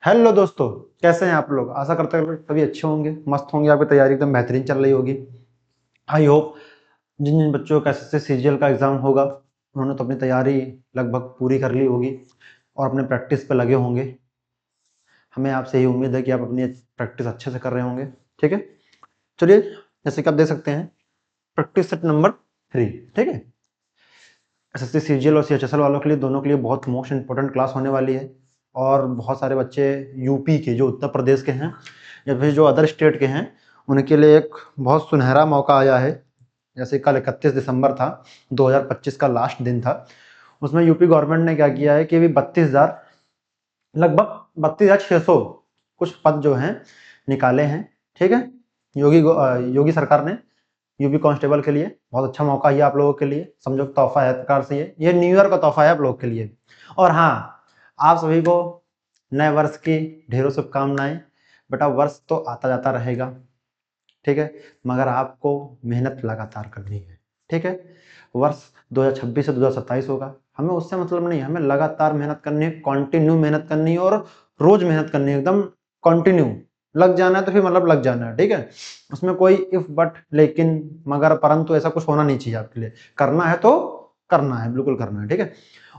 Hello दोस्तों, कैसे हैं आप लोग। आशा करते हैं सभी अच्छे होंगे, मस्त होंगे। आपकी तैयारी एकदम बेहतरीन चल रही होगी। आई होप जिन जिन बच्चों का एसएससी सीजीएल का एग्जाम होगा उन्होंने तो अपनी तैयारी लगभग पूरी कर ली होगी और अपने प्रैक्टिस पे लगे होंगे। हमें आपसे यही उम्मीद है कि आप अपनी प्रैक्टिस अच्छे से कर रहे होंगे। ठीक है, चलिए जैसे कि आप देख सकते हैं प्रैक्टिस सेट नंबर 3। ठीक है, एसएससी सीजीएल और सीएचएसएल वालों के लिए, दोनों के लिए बहुत मोस्ट इंपॉर्टेंट क्लास होने वाली है। और बहुत सारे बच्चे यूपी के, जो उत्तर प्रदेश के हैं या फिर जो अदर स्टेट के हैं, उनके लिए एक बहुत सुनहरा मौका आया है। जैसे कल 31 दिसंबर था, 2025 का लास्ट दिन था। उसमें यूपी गवर्नमेंट ने क्या किया है कि अभी 32,000, लगभग 32,600 कुछ पद जो हैं निकाले हैं। ठीक है, योगी सरकार ने यूपी कांस्टेबल के लिए बहुत अच्छा मौका है आप लोगों के लिए। समझो तोहफा है प्रकार से, ये न्यू ईयर का तोहफा है आप लोगों के लिए। और हाँ, आप सभी को नए वर्ष की ढेरों शुभकामनाएं। बेटा वर्ष तो आता जाता रहेगा, ठीक है, मगर आपको मेहनत लगातार करनी है। ठीक है, वर्ष 2026 से 2027 होगा, हमें उससे मतलब नहीं, हमें लगातार मेहनत करनी है, कंटिन्यू मेहनत करनी है और रोज मेहनत करनी है, एकदम कंटिन्यू लग जाना है तो फिर मतलब लग जाना है। ठीक है, उसमें कोई इफ बट लेकिन मगर परंतु ऐसा कुछ होना नहीं चाहिए आपके लिए। करना है तो करना है, बिल्कुल करना है। ठीक है,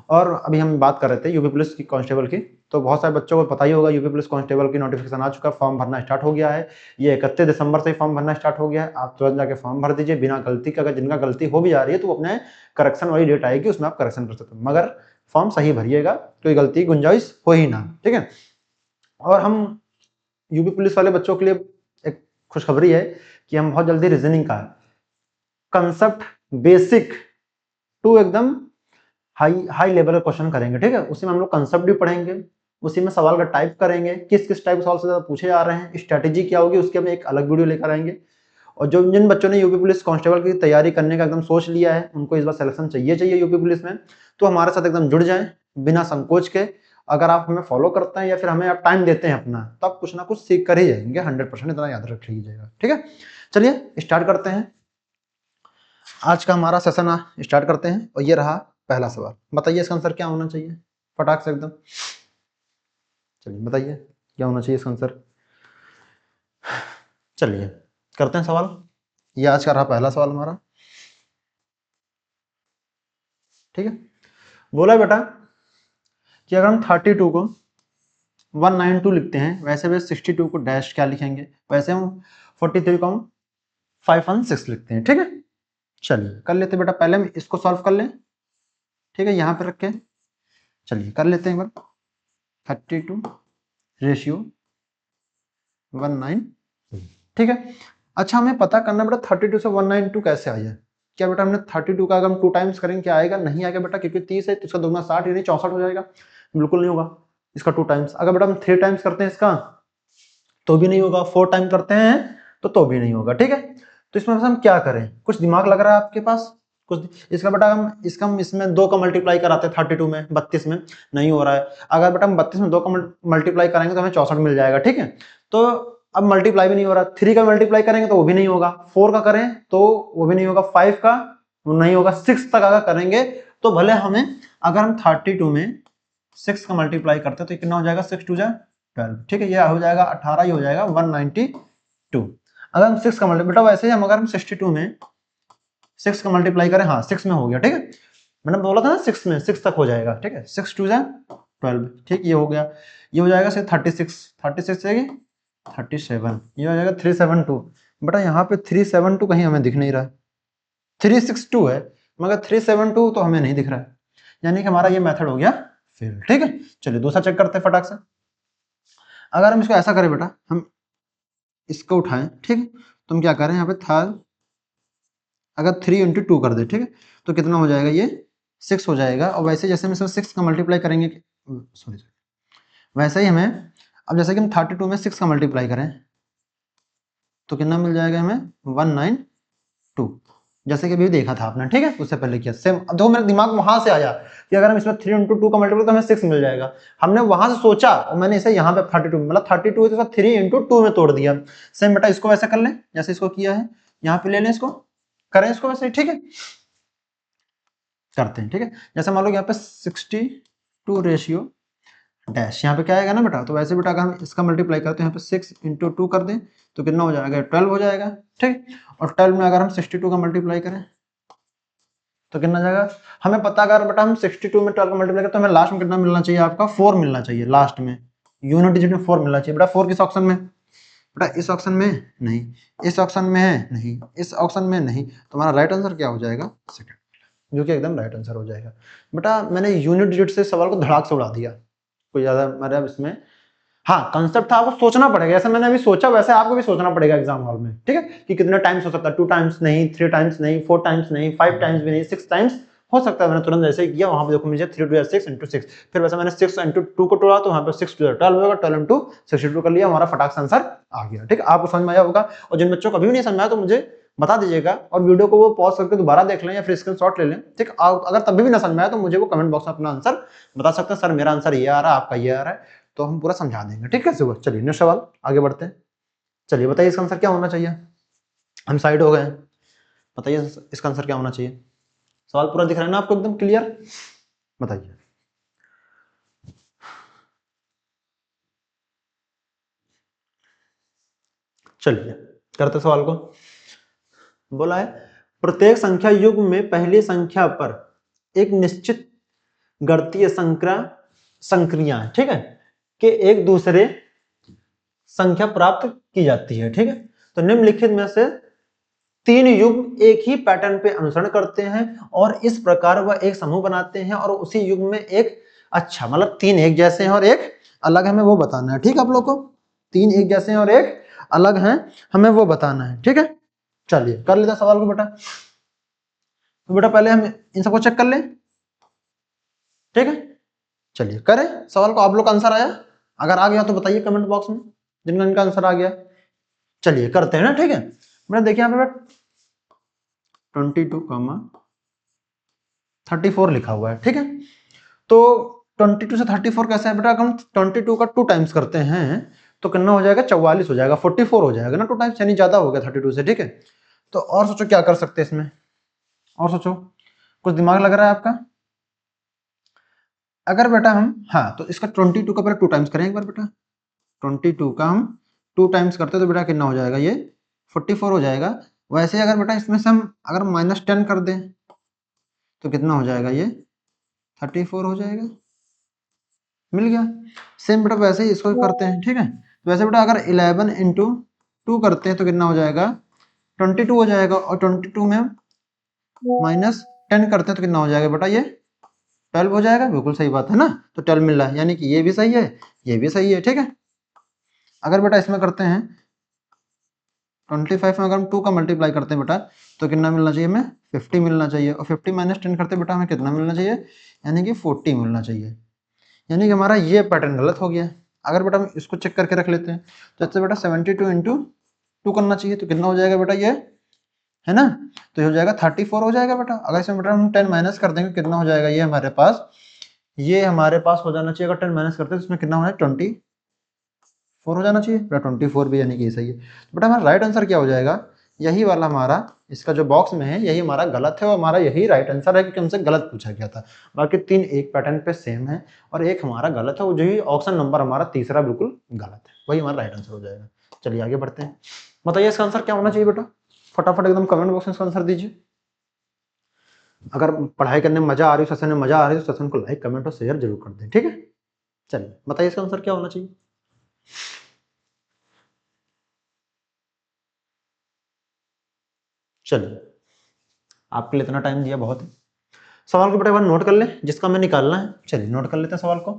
और अभी हम बात कर रहे थे यूपी पुलिस की कांस्टेबल की, तो बहुत सारे बच्चों को पता ही होगा यूपी पुलिस कांस्टेबल की नोटिफिकेशन आ चुका है, फॉर्म भरना स्टार्ट हो गया है। ये 31 दिसंबर से ही फॉर्म भरना स्टार्ट हो गया है। आप तुरंत जाके फॉर्म भर दीजिए बिना गलती का। अगर जिनका गलती हो भी जा रही है तो अपने करेक्शन वाली डेट आएगी, उसमें आप करेक्शन कर सकते हो, मगर फॉर्म सही भरिएगा, कोई गलती गुंजाइश हो ही ना। ठीक है, और हम यूपी पुलिस वाले बच्चों के लिए एक खुशखबरी है कि हम बहुत जल्दी रीजनिंग का कंसेप्ट बेसिक टू एकदम हाई हाई लेवल का क्वेश्चन करेंगे। ठीक है, उसी में हम लोग कंसेप्ट भी पढ़ेंगे, उसी में सवाल का टाइप करेंगे, किस किस टाइप के सवाल से ज्यादा पूछे जा रहे हैं, स्ट्रेटेजी क्या होगी, उसके हम एक अलग वीडियो लेकर आएंगे। और जो जिन बच्चों ने यूपी पुलिस कांस्टेबल की तैयारी करने का एकदम सोच लिया है, उनको इस बार सिलेक्शन चाहिए यूपी पुलिस में, तो हमारे साथ एकदम जुड़ जाएं बिना संकोच के। अगर आप हमें फॉलो करते हैं या फिर हमें आप टाइम देते हैं अपना, तो आप कुछ ना कुछ सीख कर ही जाएंगे 100%, इतना याद रख लीजिएगा। ठीक है, चलिए स्टार्ट करते हैं आज का हमारा सेशन। स्टार्ट करते हैं और ये रहा पहला सवाल। बताइए इसका आंसर क्या होना चाहिए, फटाक से एकदम। चलिए बताइए क्या होना चाहिए इसका आंसर। चलिए करते हैं सवाल। ये आज का रहा पहला सवाल हमारा। ठीक है, बोला बेटा कि अगर हम 32 को 192 लिखते हैं, वैसे वे 62 को डैश क्या लिखेंगे, वैसे हम 43 को हम 516 लिखते हैं। ठीक है, चलिए कर लेते बेटा, पहले हम इसको सॉल्व कर लें। ठीक है, यहाँ पे रख के चलिए कर लेते हैं एक बार। 32 रेशियो 192। ठीक है, अच्छा हमें पता करना बेटा 32 से 192 कैसे आई है। क्या बेटा हमने 32 का अगर हम 2 टाइम्स करेंगे क्या आएगा, नहीं आएगा बेटा, क्योंकि 30 है तो इसका दोगुना 60 यानी 64 हो जाएगा। बिल्कुल नहीं होगा इसका 2 टाइम्स। अगर बेटा हम 3 टाइम्स करते हैं इसका तो भी नहीं होगा, 4 टाइम करते हैं तो भी नहीं होगा। ठीक है, तो इसमें हम क्या करें, कुछ दिमाग लग रहा है आपके पास कुछ। इसका बेटा हम इसमें 2 का मल्टीप्लाई कराते हैं 32 में, 32 में नहीं हो रहा है। अगर बेटा हम 32 में 2 का मल्टीप्लाई करेंगे तो हमें 64 मिल जाएगा। ठीक है, तो अब मल्टीप्लाई भी नहीं हो रहा, 3 का मल्टीप्लाई करेंगे तो वो भी नहीं होगा, 4 का करें तो वो भी नहीं होगा, 5 का नहीं होगा, 6 तक अगर करेंगे तो भले हमें, अगर हम 32 में 6 का मल्टीप्लाई करते हैं तो कितना हो जाएगा, 6 2 जा 12। ठीक है, ये हो जाएगा 18, ही हो जाएगा 192। अगर हम 6 का मल्टीप्लाई, बेटा वैसे ही हम अगर हम 62 में 6 का मल्टीप्लाई करें, हाँ 6 में हो गया। ठीक है, मैंने बोला था ना 6 में 6 तक हो जाएगा। ठीक है, 6 2 जा 12। ठीक, ये हो गया, ये हो जाएगा 36 से 37, ये हो जाएगा 372। बेटा यहाँ पे 372 कहीं हमें दिख नहीं रहा है, 362 है मगर 372 तो हमें नहीं दिख रहा है, यानी कि हमारा ये मेथड हो गया फेल। ठीक है, चलिए दूसरा चेक करते हैं फटाक से। अगर हम इसको ऐसा करें बेटा, हम इसको उठाएं, ठीक, तो हम क्या करें यहाँ पे था, अगर 3 इंटू 2 कर दे, ठीक है, तो कितना हो जाएगा, ये 6 हो जाएगा। और वैसे जैसे हम इसमें 6 का मल्टीप्लाई करेंगे, सॉरी वैसे ही हमें, अब जैसे कि हम 32 में 6 का मल्टीप्लाई करें तो कितना मिल जाएगा हमें, 192, जैसे कि अभी देखा था आपने। ठीक है, उससे पहले किया सेम। अब देखो मेरा दिमाग वहां से आया कि अगर हम इसमें 3 इंटू 2 का मल्टीप्लाई तो हमें 6 मिल जाएगा। हमने वहां से सोचा और मैंने इसे यहाँ पे 32 मतलब 32 है तो 3 इंटू 2 में तोड़ दिया। सेम बेटा इसको वैसे कर लें जैसे इसको किया है, यहाँ पे ले लें इसको, करें इसको वैसे। ठीक है, करते हैं। ठीक है, जैसे मान लो यहाँ पे 62 रेशियो डैश, यहाँ पे क्या आएगा ना बेटा, तो वैसे बेटा अगर हम इसका मल्टीप्लाई करते हैं यहाँ पे 6 इंटू 2 कर दें तो कितना हो जाएगा, 12 हो जाएगा, ठीक। और 12 में अगर हम 62 का मल्टीप्लाई करें तो कितना जाएगा, हमें पता अगर बेटा हम 62 में 12 का मल्टीप्लाई करें तो हमें लास्ट में कितना मिलना चाहिए, आपका 4 मिलना चाहिए, लास्ट में यूनिट डिजिट में 4 मिलना चाहिए। बेटा 4 किस ऑप्शन में, बेटा इस ऑप्शन में नहीं, इस ऑप्शन में है नहीं, इस ऑप्शन में नहीं, तो हमारा राइट आंसर क्या हो जाएगा, सेकंड, जो कि एकदम राइट आंसर हो जाएगा। बेटा मैंने यूनिट डिजिट से सवाल को धड़ाक से उड़ा दिया, कोई ज्यादा मतलब इसमें, हाँ कंसेप्ट था, आपको सोचना पड़ेगा, ऐसा मैंने अभी सोचा वैसे आपको भी सोचना पड़ेगा एग्जाम हॉल में, ठीक है, कि कितने टाइम्स हो सकता है, 2 टाइम्स नहीं, 3 टाइम्स नहीं, 4 टाइम्स नहीं, 5 टाइम्स भी नहीं, 6 टाइम्स हो सकता है। मैंने तुरंत ऐसे ही किया, वहां पे देखो मुझे 3 2 6 इंटू 6, फिर वैसे मैंने 6 इंटू 2 को तोड़ा तो वहां पे 6 2 12 होगा, 12 इंटू 62 कर लिया, हमारा फटाक से आंसर आ गया, ठीक है, आपको समझ में आया होगा। और जिन बच्चों को अभी भी नहीं समझ आया तो मुझे बता दीजिएगा और वीडियो को वो पॉज करके दोबारा देख लें या फिर स्क्रीनशॉट ले लें, ठीक। अगर तब भी ना समझ में आया तो मुझे वो कमेंट बॉक्स में अपना आंसर बता सकते हैं, सर मेरा आंसर ये आ रहा है, आपका ये आ रहा है, तो हम पूरा समझा देंगे, ठीक है सुबह। चलिए नेक्स्ट सवाल आगे बढ़ते हैं। चलिए बताइए इसका आंसर क्या होना चाहिए, हम साइड हो गए हैं, बताइए इसका आंसर क्या होना चाहिए। सवाल पूरा दिख रहा है ना आपको, एकदम क्लियर, बताइए। चलिए करते सवाल को। बोला है प्रत्येक संख्या युग्म में पहली संख्या पर एक निश्चित गणितीय संक्रिया, ठीक है, के एक दूसरे संख्या प्राप्त की जाती है, ठीक है। तो निम्नलिखित में से 3 युग्म एक ही पैटर्न पे अनुसरण करते हैं और इस प्रकार वह एक समूह बनाते हैं और उसी युग्म में एक, अच्छा मतलब 3 एक जैसे हैं और एक अलग, हमें वो बताना है, ठीक है, आप लोग को 3 एक जैसे हैं और एक अलग हैं, हमें वो बताना है, ठीक है। चलिए कर लेते हैं सवाल को बेटा, तो बेटा पहले हम इन सबको चेक कर लें, ठीक है। चलिए करें सवाल को, आप लोग का आंसर आया, अगर आ गया तो बताइए कमेंट बॉक्स में जिनका इनका आंसर आ गया। चलिए करते हैं ना, ठीक है। बेटा देखिए यहाँ पे 22, 34 लिखा हुआ है, ठीक है। तो 22 से 34 कैसे है बेटा, अगर हम 22 का 2 टाइम्स करते हैं तो कितना हो जाएगा, 44 हो जाएगा, 44 हो जाएगा ना 2 टाइम्स, यानी ज्यादा हो गया 32 से, ठीक है। तो और सोचो क्या कर सकते हैं इसमें, और सोचो, कुछ दिमाग लग रहा है आपका। अगर बेटा हम, हाँ तो इसका 22 का पहले 2 टाइम्स करें एक बार बेटा, 22 का हम 2 टाइम्स करते तो बेटा कितना हो जाएगा, ये 44 हो जाएगा। वैसे अगर बेटा इसमें से हम अगर -10 कर दें तो कितना हो जाएगा, ये 34 हो जाएगा, मिल गया। सेम बेटा वैसे ही इसको करते हैं, ठीक है। वैसे बेटा अगर 11 इंटू 2 करते हैं तो कितना हो जाएगा, 22 हो जाएगा, और 22 में -10 करते हैं तो कितना हो जाएगा बेटा, ये 12 हो जाएगा, बिल्कुल सही बात है ना। तो 12 मिल रहा है, यानी कि ये भी सही है, ये भी सही है, ठीक है। अगर बेटा इसमें करते हैं 25 में अगर हम 2 का मल्टीप्लाई करते हैं बेटा तो कितना मिलना चाहिए हमें, 50 मिलना चाहिए, और 50 -10 करते बेटा हमें कितना मिलना चाहिए, यानी कि 40 मिलना चाहिए, यानी कि हमारा ये पैटर्न गलत हो गया। अगर बेटा हम इसको चेक करके रख लेते हैं तो इससे बेटा 72 इंटू 2 करना चाहिए तो कितना हो जाएगा बेटा, ये है ना, तो ये हो जाएगा 34 हो जाएगा बेटा। अगर इसमें बेटा हम 10 माइनस कर देंगे कितना हो जाएगा, ये हमारे पास, ये हमारे पास हो जाना चाहिए, अगर 10 माइनस करते हैं तो इसमें कितना हो जाएगा, 24 हो जाना चाहिए बेटा, 24 भी यानी कि ये सही है। तो बेटा हमारा राइट आंसर क्या हो जाएगा, यही वाला हमारा, इसका जो बॉक्स में है यही हमारा गलत है और हमारा यही राइट आंसर है, क्योंकि हमसे गलत पूछा गया था। बाकी 3 एक पैटर्न पे सेम है और एक हमारा गलत है, वो जो ही ऑप्शन नंबर हमारा तीसरा बिल्कुल गलत है, वही हमारा राइट आंसर हो जाएगा। चलिए आगे बढ़ते हैं, बताइए इसका आंसर क्या होना चाहिए बेटा, फटाफट एकदम कमेंट बॉक्स में इसका आंसर दीजिए। अगर पढ़ाई करने में मजा आ रही है, सेशन में मजा आ रही है तो सेशन को लाइक कमेंट और शेयर जरूर कर दें, ठीक है। चलिए बताइए इसका आंसर क्या होना चाहिए। चलिए आपके लिए इतना टाइम दिया बहुत है, सवाल को बेटा एक बार नोट कर ले, जिसका हमें निकालना है। चलिए नोट कर लेते हैं सवाल को।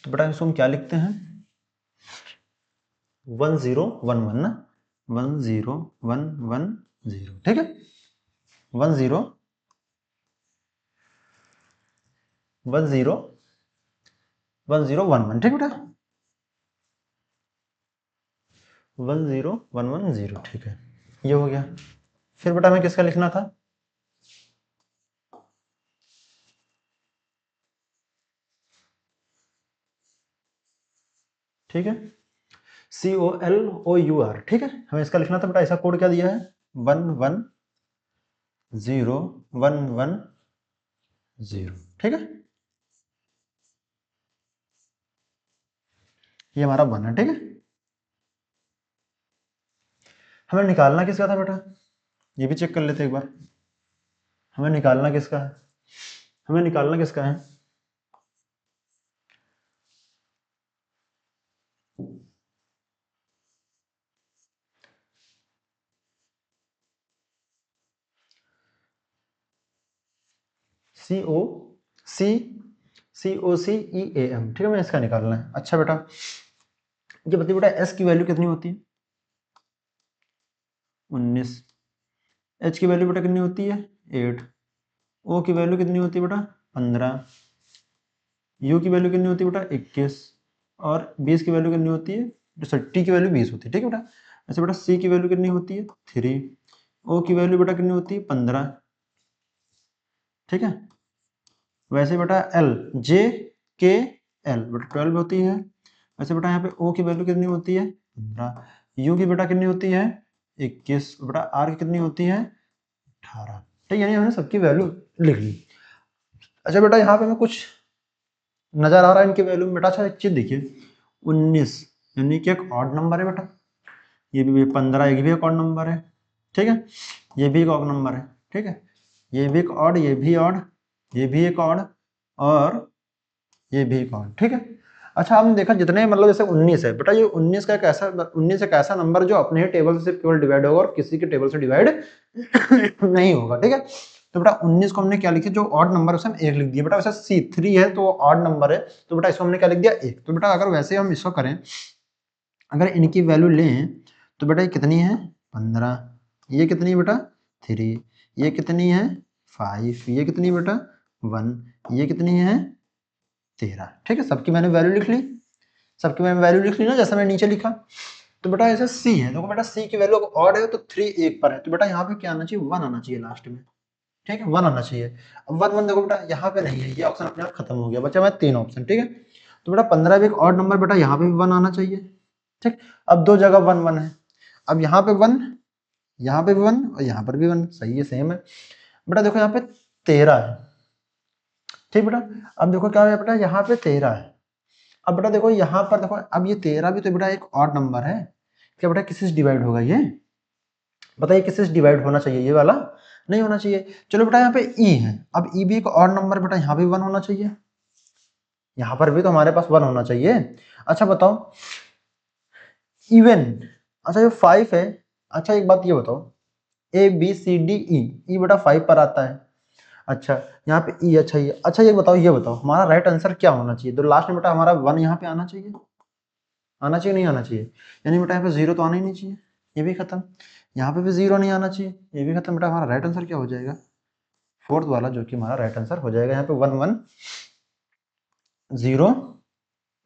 तो बेटा इसको हम क्या लिखते हैं, 1011 ना, 10110, ठीक है, 101011, ठीक बेटा, 10110, ठीक है, ये हो गया। फिर बेटा हमें किसका लिखना था, ठीक है, COLOUR, ठीक है। हमें इसका लिखना था बेटा, ऐसा कोड क्या दिया है 110110, ठीक है, ये हमारा 1 है, ठीक है। हमें निकालना किसका था बेटा, ये भी चेक कर लेते एक बार। हमें निकालना किसका है, हमें निकालना किसका है, COCEAM, ठीक है, मैं इसका निकालना है। अच्छा बेटा, ये बताइए बेटा, S की वैल्यू कितनी होती है 19, H की वैल्यू बेटा कितनी होती है 8, O की वैल्यू कितनी होती है बेटा 15, U की वैल्यू कितनी होती है बेटा 21, और 20 की वैल्यू कितनी होती है, सॉरी T की वैल्यू 20 होती है, ठीक है बेटा। ऐसे बेटा C की वैल्यू कितनी होती है 3, O की वैल्यू बेटा कितनी होती है 15, ठीक है। वैसे बेटा L J K L बेटा 12 होती है। वैसे बेटा यहाँ पे O की वैल्यू कितनी होती है 15, U की बेटा कितनी होती है 21, बेटा R की कितनी होती है 18, ठीक है, यानी हमने सबकी वैल्यू लिख ली। अच्छा बेटा, यहाँ पे हमें कुछ नजर आ रहा है इनकी वैल्यू में बेटा। अच्छा एक चीज देखिए, 19 यानी कि एक ऑड नंबर है बेटा, ये भी 15, ये भी एक ऑड नंबर है, ठीक है, ये भी एक ऑड नंबर है, ठीक है, ये भी एक ऑड, ये भी ऑड, ये भी एक ऑड, और ये भी एक ऑड, ठीक है। अच्छा हमने देखा जितने मतलब जैसे 19 है बेटा, ये 19 का एक ऐसा 19 एक ऐसा नंबर जो अपने ही टेबल से केवल डिवाइड होगा और किसी के टेबल से डिवाइड नहीं होगा, ठीक है। तो बेटा 19 को हमने क्या लिखा, जो ऑड नंबर है उसे हम 1 लिख दिया बेटा। वैसे C3 है तो ऑड नंबर है, तो बेटा इसको हमने क्या लिख दिया 1। तो बेटा अगर वैसे हम इसको करें, अगर इनकी वैल्यू लें तो बेटा ये कितनी है 15, ये कितनी है बेटा 3, ये कितनी है 5, ये कितनी बेटा 1, ये कितनी है 13, ठीक है। सबकी मैंने वैल्यू लिख ली, सबकी मैंने वैल्यू लिख ली ना, जैसा मैंने नीचे लिखा। तो बेटा ऐसे C है, देखो बेटा C की वैल्यू ऑड है तो 3 1 पर है, तो बेटा यहाँ पे क्या आना चाहिए 1 आना चाहिए लास्ट में, ठीक है, 1 आना चाहिए। अब 1 1 देखो बेटा यहाँ पे नहीं है, ये ऑप्शन अपने आप खत्म हो गया, बचा मैं 3 ऑप्शन, ठीक है। तो बेटा 15 भी एक ऑड नंबर, बेटा यहाँ पे भी 1 आना चाहिए, ठीक। अब दो जगह 1 1 है, अब यहाँ पे 1, यहाँ पे भी 1 और यहाँ पर भी 1, सही है, सेम है। बेटा देखो यहाँ पे 13 है, ठीक बेटा। अब देखो क्या है बेटा, यहाँ पे 13 है। अब बेटा देखो यहाँ पर देखो, अब ये 13 भी तो बेटा एक ऑड नंबर है, क्या बेटा किससे डिवाइड होगा ये, बताइए किससे डिवाइड होना चाहिए, ये वाला नहीं होना चाहिए। चलो बेटा यहाँ पे ई है, अब ई भी एक ऑड नंबर, बेटा यहाँ भी 1 होना चाहिए, यहाँ पर भी तो हमारे पास 1 होना चाहिए। अच्छा बताओ इवन, अच्छा ये 5 है। अच्छा एक बात ये बताओ, ABCDE, ई बेटा 5 पर आता है। अच्छा यहाँ पे ई, अच्छा ये बताओ, हमारा राइट आंसर क्या होना चाहिए, तो लास्ट में बेटा हमारा 1 यहाँ पे आना चाहिए, आना चाहिए नहीं आना चाहिए, यानी बेटा यहाँ पे 0 तो आना ही नहीं चाहिए, ये भी खत्म। यहाँ पे भी 0 नहीं आना चाहिए, ये भी खत्म। बेटा हमारा राइट आंसर क्या हो जाएगा, फोर्थ वाला जो कि हमारा राइट आंसर हो जाएगा, यहाँ पे 1 1 0,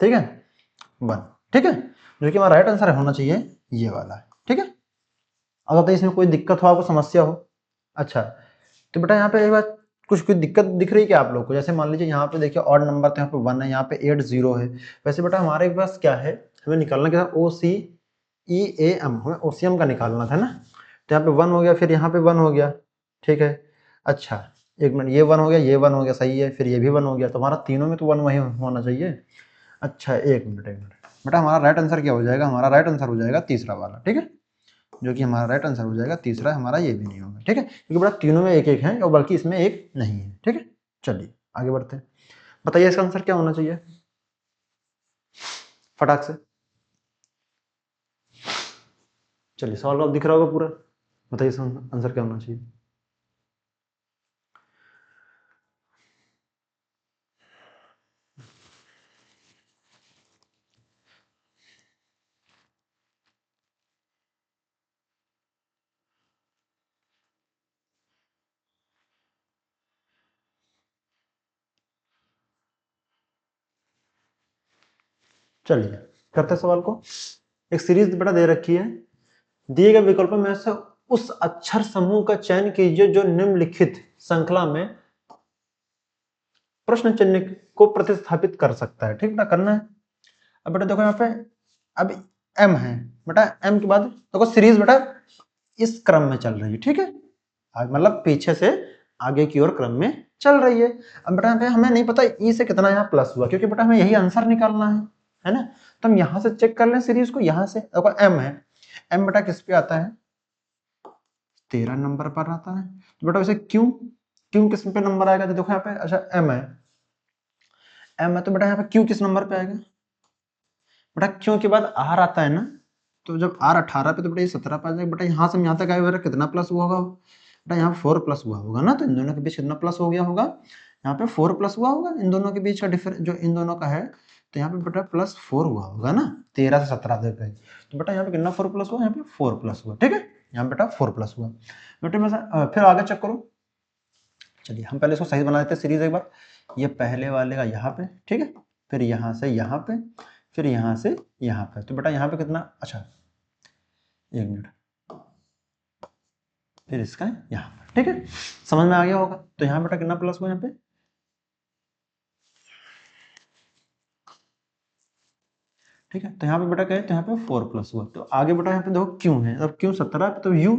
ठीक है 1, ठीक है, जो कि हमारा राइट आंसर होना चाहिए ये वाला है, ठीक है। अगर तो इसमें कोई दिक्कत हो, आपको समस्या हो, अच्छा तो बेटा यहाँ पे एक बार कुछ दिक्कत दिख रही है क्या आप लोग को, जैसे मान लीजिए यहाँ पे देखिए ऑड नंबर तो यहाँ पे 1 है, यहाँ पे 8 0 है। वैसे बेटा हमारे पास क्या है, हमें निकालना क्या था OCEAM, हमें OCM का निकालना था ना। तो यहाँ पे 1 हो गया, फिर यहाँ पे 1 हो गया, ठीक है। अच्छा एक मिनट, ये 1 हो गया, ये 1 हो गया, सही है, फिर ये भी 1 हो गया, तो हमारा तीनों में तो 1 वही होना चाहिए। अच्छा एक मिनट बेटा, हमारा राइट आंसर क्या हो जाएगा, हमारा राइट आंसर हो जाएगा तीसरा वाला, ठीक है, जो कि हमारा राइट आंसर हो जाएगा तीसरा, हमारा ये भी नहीं होगा, ठीक है, क्योंकि बेटा तीनों में एक एक है और बल्कि इसमें एक नहीं है, ठीक है। चलिए आगे बढ़ते हैं, बताइए इसका आंसर क्या होना चाहिए फटाक से, चलिए सवाल अब दिख रहा होगा पूरा, बताइए इसका आंसर क्या होना चाहिए। चलिए करते सवाल को। एक सीरीज बेटा दे रखी है, दिए गए विकल्पों में से उस अक्षर समूह का चयन कीजिए जो निम्नलिखित श्रृंखला में प्रश्न चिन्ह को प्रतिस्थापित कर सकता है, ठीक ना, करना है। अब बेटा देखो यहाँ पे अब m है बेटा, m के बाद देखो सीरीज बेटा इस क्रम में चल रही है, ठीक है, मतलब पीछे से आगे की ओर क्रम में चल रही है। अब बेटा यहाँ पे हमें नहीं पता ई से कितना यहाँ प्लस हुआ, क्योंकि बेटा हमें यही आंसर निकालना है ना। तो हम यहाँ से चेक कर लें सीरीज को, यहाँ से देखो m है, m बेटा किस पे आता है 13 नंबर पर आता है। तो बेटा वैसे क्यों किस पे नंबर आएगा, तो देखो यहाँ पे अच्छा m है तो बेटा यहाँ पे क्यू किस नंबर पे आएगा बेटा, क्यों के बाद आर आता है ना, तो जब आर 18 पे तो बेटा ये 17 पे आ जाएगा। बेटा यहाँ से यहाँ तक आए बेटा कितना प्लस हुआ होगा बेटा, यहाँ 4 प्लस हुआ होगा ना, तो इन दोनों के बीच कितना प्लस हो गया होगा, यहाँ पे 4 प्लस हुआ होगा इन दोनों के बीच का डिफरेंस जो इन दोनों का है, तो यहाँ पे बेटा प्लस 4 हुआ होगा ना 13 से 17 तक है। तो बेटा यहाँ पे कितना 4 प्लस हुआ, यहाँ पे 4 प्लस हुआ, ठीक है, यहाँ बेटा 4 प्लस हुआ बेटे। मैं फिर आगे चेक करो, चलिए हम पहले इसको सही बना देते हैं सीरीज एक बार। ये पहले वाले का यहाँ पे, ठीक है, फिर यहाँ से यहाँ पे, फिर यहाँ से यहाँ पे, तो बेटा यहाँ पे कितना, अच्छा 1 मिनट, फिर इसका यहाँ पर, ठीक है, समझ में आ गया होगा। तो यहाँ बेटा कितना प्लस हुआ यहाँ पे, ठीक है, तो यहाँ पे बेटा क्या है, तो यहाँ पे 4 प्लस हुआ। तो आगे बेटा यहाँ पे देखो क्यों है, अब क्यों 17 पे, तो यू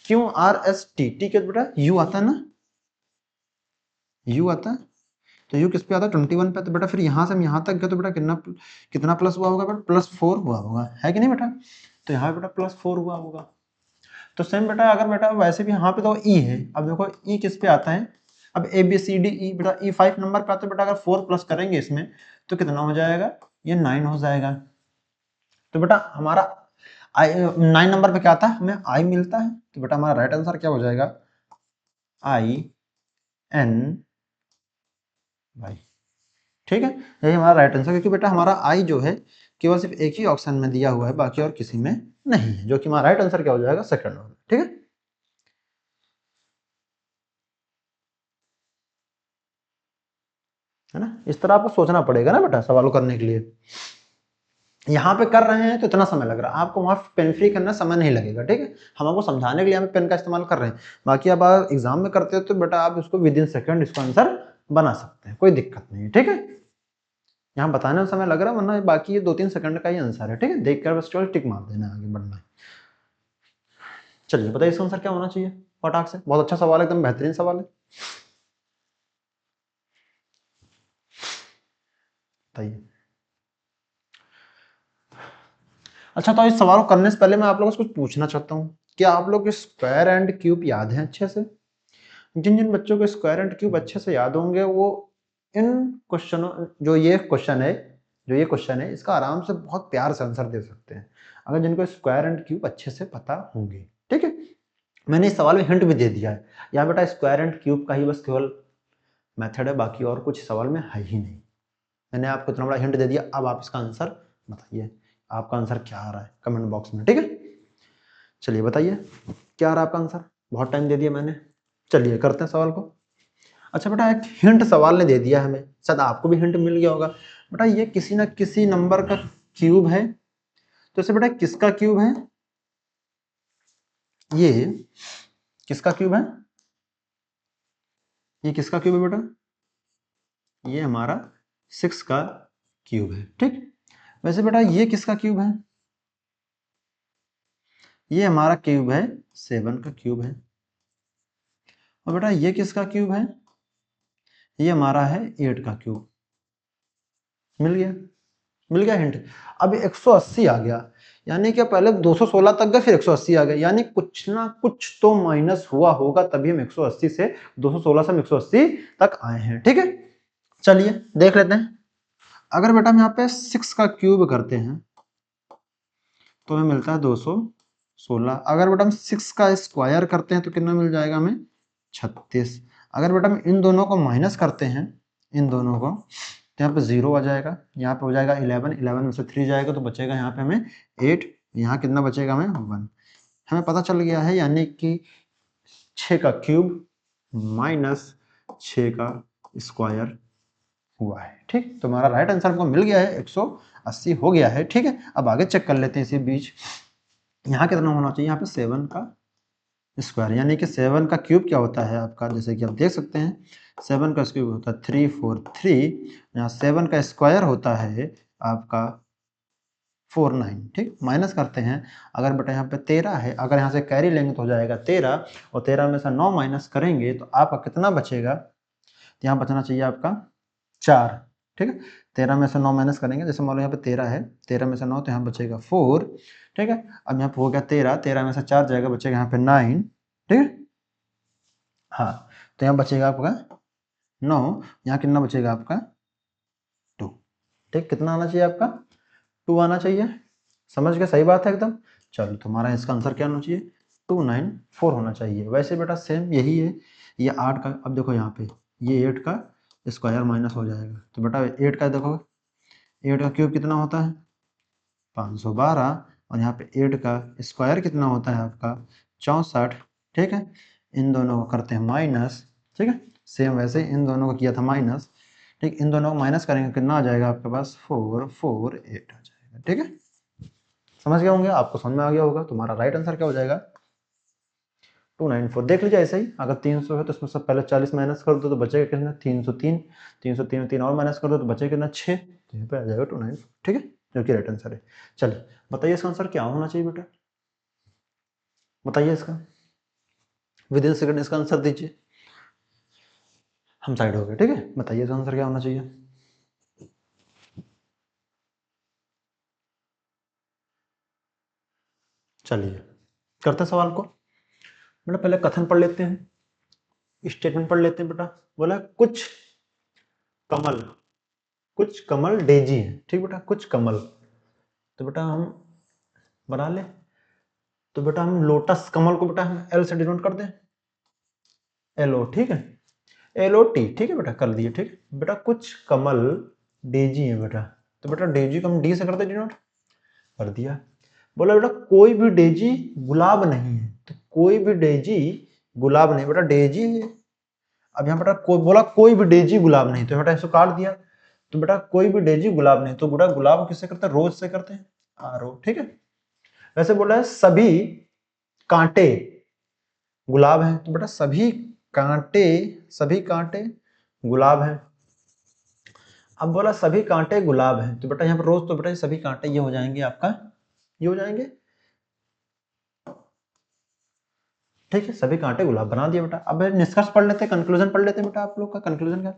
क्यों आर एस टी, ठीक है बेटा यू आता है ना, यू आता है, तो यू किस पे आता है 21 पे, तो बेटा फिर यहाँ से हम यहाँ तक गए तो बेटा कितना प्लस हुआ होगा बेटा, प्लस 4 हुआ होगा, है कि नहीं बेटा, तो यहाँ बेटा प्लस 4 हुआ होगा। तो सेम बेटा अगर बेटा वैसे भी यहाँ पे तो ई है, अब देखो ई किस पे आता है, अब ए बी सी डी ई बेटा ई 5 नंबर पे आता है बेटा, अगर 4 प्लस करेंगे इसमें तो कितना हो जाएगा, ये 9 हो जाएगा। तो बेटा हमारा आई 9 नंबर पे क्या आता है, हमें आई मिलता है, तो बेटा हमारा राइट आंसर क्या हो जाएगा, आई एन वाई, ठीक है, यही हमारा राइट आंसर, क्योंकि बेटा हमारा आई जो है केवल सिर्फ एक ही ऑप्शन में दिया हुआ है, बाकी और किसी में नहीं है, जो कि हमारा राइट आंसर क्या हो जाएगा, सेकंड होगा, ठीक है। है ना, इस तरह आपको सोचना पड़ेगा ना बेटा सवालों करने के लिए। यहाँ पे कर रहे हैं तो इतना समय लग रहा है आपको, वहां पेन फ्री करना समय नहीं लगेगा, ठीक है, हम आपको समझाने के लिए यहाँ पे पेन का इस्तेमाल कर रहे हैं। बाकी अब आप एग्जाम में करते हो तो बेटा आप उसको विद इन सेकंड इसको आंसर बना सकते हैं, कोई दिक्कत नहीं है, ठीक है। यहाँ बताने में समय लग रहा है, वरना बाकी ये 2-3 सेकंड का ही आंसर है, ठीक है, देख कर बस केवल टिक मार देना, आगे बढ़ना है। चलिए बताइए इसका आंसर क्या होना चाहिए फटाक से, बहुत अच्छा सवाल है, एकदम बेहतरीन सवाल है, बताइए। अच्छा तो इस सवाल को करने से पहले मैं आप लोगों से कुछ पूछना चाहता हूँ, क्या आप लोग स्क्वायर एंड क्यूब याद है अच्छे से? जिन जिन बच्चों को स्क्वायर एंड क्यूब अच्छे से याद होंगे वो इन क्वेश्चनों जो ये क्वेश्चन है इसका आराम से बहुत प्यार से आंसर दे सकते हैं, अगर जिनको स्क्वायर एंड क्यूब अच्छे से पता होंगे, ठीक है। मैंने इस सवाल में हिंट भी दे दिया है, यहाँ बेटा स्क्वायर एंड क्यूब का ही बस केवल मेथड है, बाकी और कुछ सवाल में है ही नहीं। मैंने आपको इतना बड़ा हिंट दे दिया, अब आप इसका आंसर बताइए, आपका आंसर क्या आ रहा है कमेंट बॉक्स में, ठीक है। चलिए बताइए क्या आ रहा है आपका आंसर, बहुत टाइम दे दिया मैंने, चलिए करते हैं सवाल को। अच्छा बेटा एक हिंट सवाल ने दे दिया हमें, शायद आपको भी हिंट मिल गया होगा, बेटा ये किसी ना किसी नंबर का क्यूब है, तो इसे बेटा किसका क्यूब है, ये किसका क्यूब है, ये किसका क्यूब है बेटा, ये हमारा 6 का क्यूब है, ठीक। वैसे बेटा ये किसका क्यूब है, ये हमारा क्यूब है 7 का क्यूब है, और बेटा ये किसका क्यूब है, ये हमारा है 8 का क्यूब, मिल गया हिंट। अब 180 आ गया, यानी कि पहले 216 तक गए फिर 180 आ गए, यानी कुछ ना कुछ तो माइनस हुआ होगा, तभी हम 180 से 216 से हम 180 तक आए हैं, ठीक है। चलिए देख लेते हैं, अगर बेटा हम यहाँ पे 6 का क्यूब करते हैं तो हमें मिलता है 216, अगर बेटा हम 6 का स्क्वायर करते हैं तो कितना मिल जाएगा हमें 36, अगर बेटा हम इन दोनों को माइनस करते हैं, इन दोनों को, तो यहाँ पे 0 आ जाएगा, यहाँ पे हो जाएगा 11 में से 3 जाएगा तो बचेगा यहाँ पे हमें 8, यहाँ कितना बचेगा हमें 1, हमें पता चल गया है, यानी कि 6 का क्यूब माइनस 6 का स्क्वायर हुआ है, ठीक। तो हमारा राइट आंसर हमको मिल गया है, 180 हो गया है, ठीक है। अब आगे चेक कर लेते हैं इसी बीच, यहाँ कितना होना चाहिए, यहाँ पे 7 का स्क्वायर, यानी कि 7 का क्यूब क्या होता है आपका, जैसे कि आप देख सकते हैं 7 का क्यूब होता है 343, यहाँ 7 का स्क्वायर होता है आपका 49, ठीक। माइनस करते हैं, अगर बेटा यहाँ पे 13 है, अगर यहाँ से कैरी लेंगे तो हो जाएगा 13, और 13 में से 9 माइनस करेंगे तो आपका कितना बचेगा, तो यहाँ बचना चाहिए आपका 4, ठीक है। 13 में से 9 माइनस करेंगे, जैसे मान लो यहाँ पे 13 है, 13 में से 9 तो यहाँ बचेगा 4, ठीक है। अब यहाँ पे हो गया 13, 13 में से 4 जाएगा, बचेगा यहाँ पे 9, ठीक है। हाँ, तो यहाँ बचेगा आपका 9, यहाँ कितना बचेगा आपका 2, ठीक। कितना आना चाहिए आपका 2 आना चाहिए, समझ गए, सही बात है एकदम। चलो तुम्हारा इसका आंसर क्या होना चाहिए 294 होना चाहिए। वैसे बेटा सेम यही है, ये 8 का, अब देखो यहाँ पे ये 8 का स्क्वायर माइनस हो जाएगा, तो बेटा 8 का देखो, 8 का क्यूब कितना होता है 512, और यहाँ पे 8 का स्क्वायर कितना होता है आपका 64, ठीक है। इन दोनों को करते हैं माइनस, ठीक है। सेम वैसे इन दोनों को किया था माइनस, ठीक। इन दोनों को माइनस करेंगे कितना आ जाएगा आपके पास 448 आ जाएगा, ठीक है। समझ गए होंगे, आपको समझ में आ गया होगा। तुम्हारा राइट आंसर क्या हो जाएगा 294। देख लीजिए ऐसे ही, अगर 300 है तो उसमें से पहले 40 माइनस कर दो तो बचेगा कितना 303, 303 में 3 और माइनस कर दो तो बचेगा कितना 6, तो यहाँ पे आ जाएगा 294, ठीक है, जो कि राइट आंसर है। चलिए बताइए इसका आंसर क्या होना चाहिए बेटा, बताइए इसका, विद इन सेकंड इसका आंसर दीजिए। हम साइड हो गए, ठीक है। बताइए इसका आंसर क्या होना चाहिए। चलिए करते हैं सवाल को। बेटा पहले कथन पढ़ लेते हैं, स्टेटमेंट पढ़ लेते हैं। बेटा बोला कमल कुछ कमल डेजी है, ठीक बेटा, कुछ कमल, तो बेटा हम बना ले, तो बेटा हम लोटस कमल को बेटा हम एल से डिनोट कर दें, एलओ, ठीक है, एलओटी, ठीक है बेटा, कर दिए, ठीक है बेटा। कुछ कमल डेजी है बेटा, तो बेटा डेजी को हम डी से करते डिनोट, कर दिया। बोला बेटा कोई भी डेजी गुलाब नहीं है, तो कोई भी डेजी गुलाब नहीं, बेटा डेजी है। अब यहाँ बेटा बोला कोई भी डेजी गुलाब नहीं, तो बेटा इसको काट दिया, तो बेटा कोई भी डेजी गुलाब नहीं, तो बेटा गुलाब किससे करते हैं, रोज से करते हैं, आरो, ठीक है। वैसे बोला है सभी कांटे गुलाब हैं, तो बेटा सभी कांटे गुलाब हैं। अब बोला सभी कांटे गुलाब हैं, तो बेटा यहाँ पर रोज, तो बेटा सभी कांटे ये हो जाएंगे आपका, ये हो जाएंगे, ठीक है। सभी कांटे गुलाब बना दिया बेटा। अब निष्कर्ष पढ़ लेते हैं, कंक्लूजन पढ़ लेते हैं बेटा। आप लोग का कंक्लूजन क्या,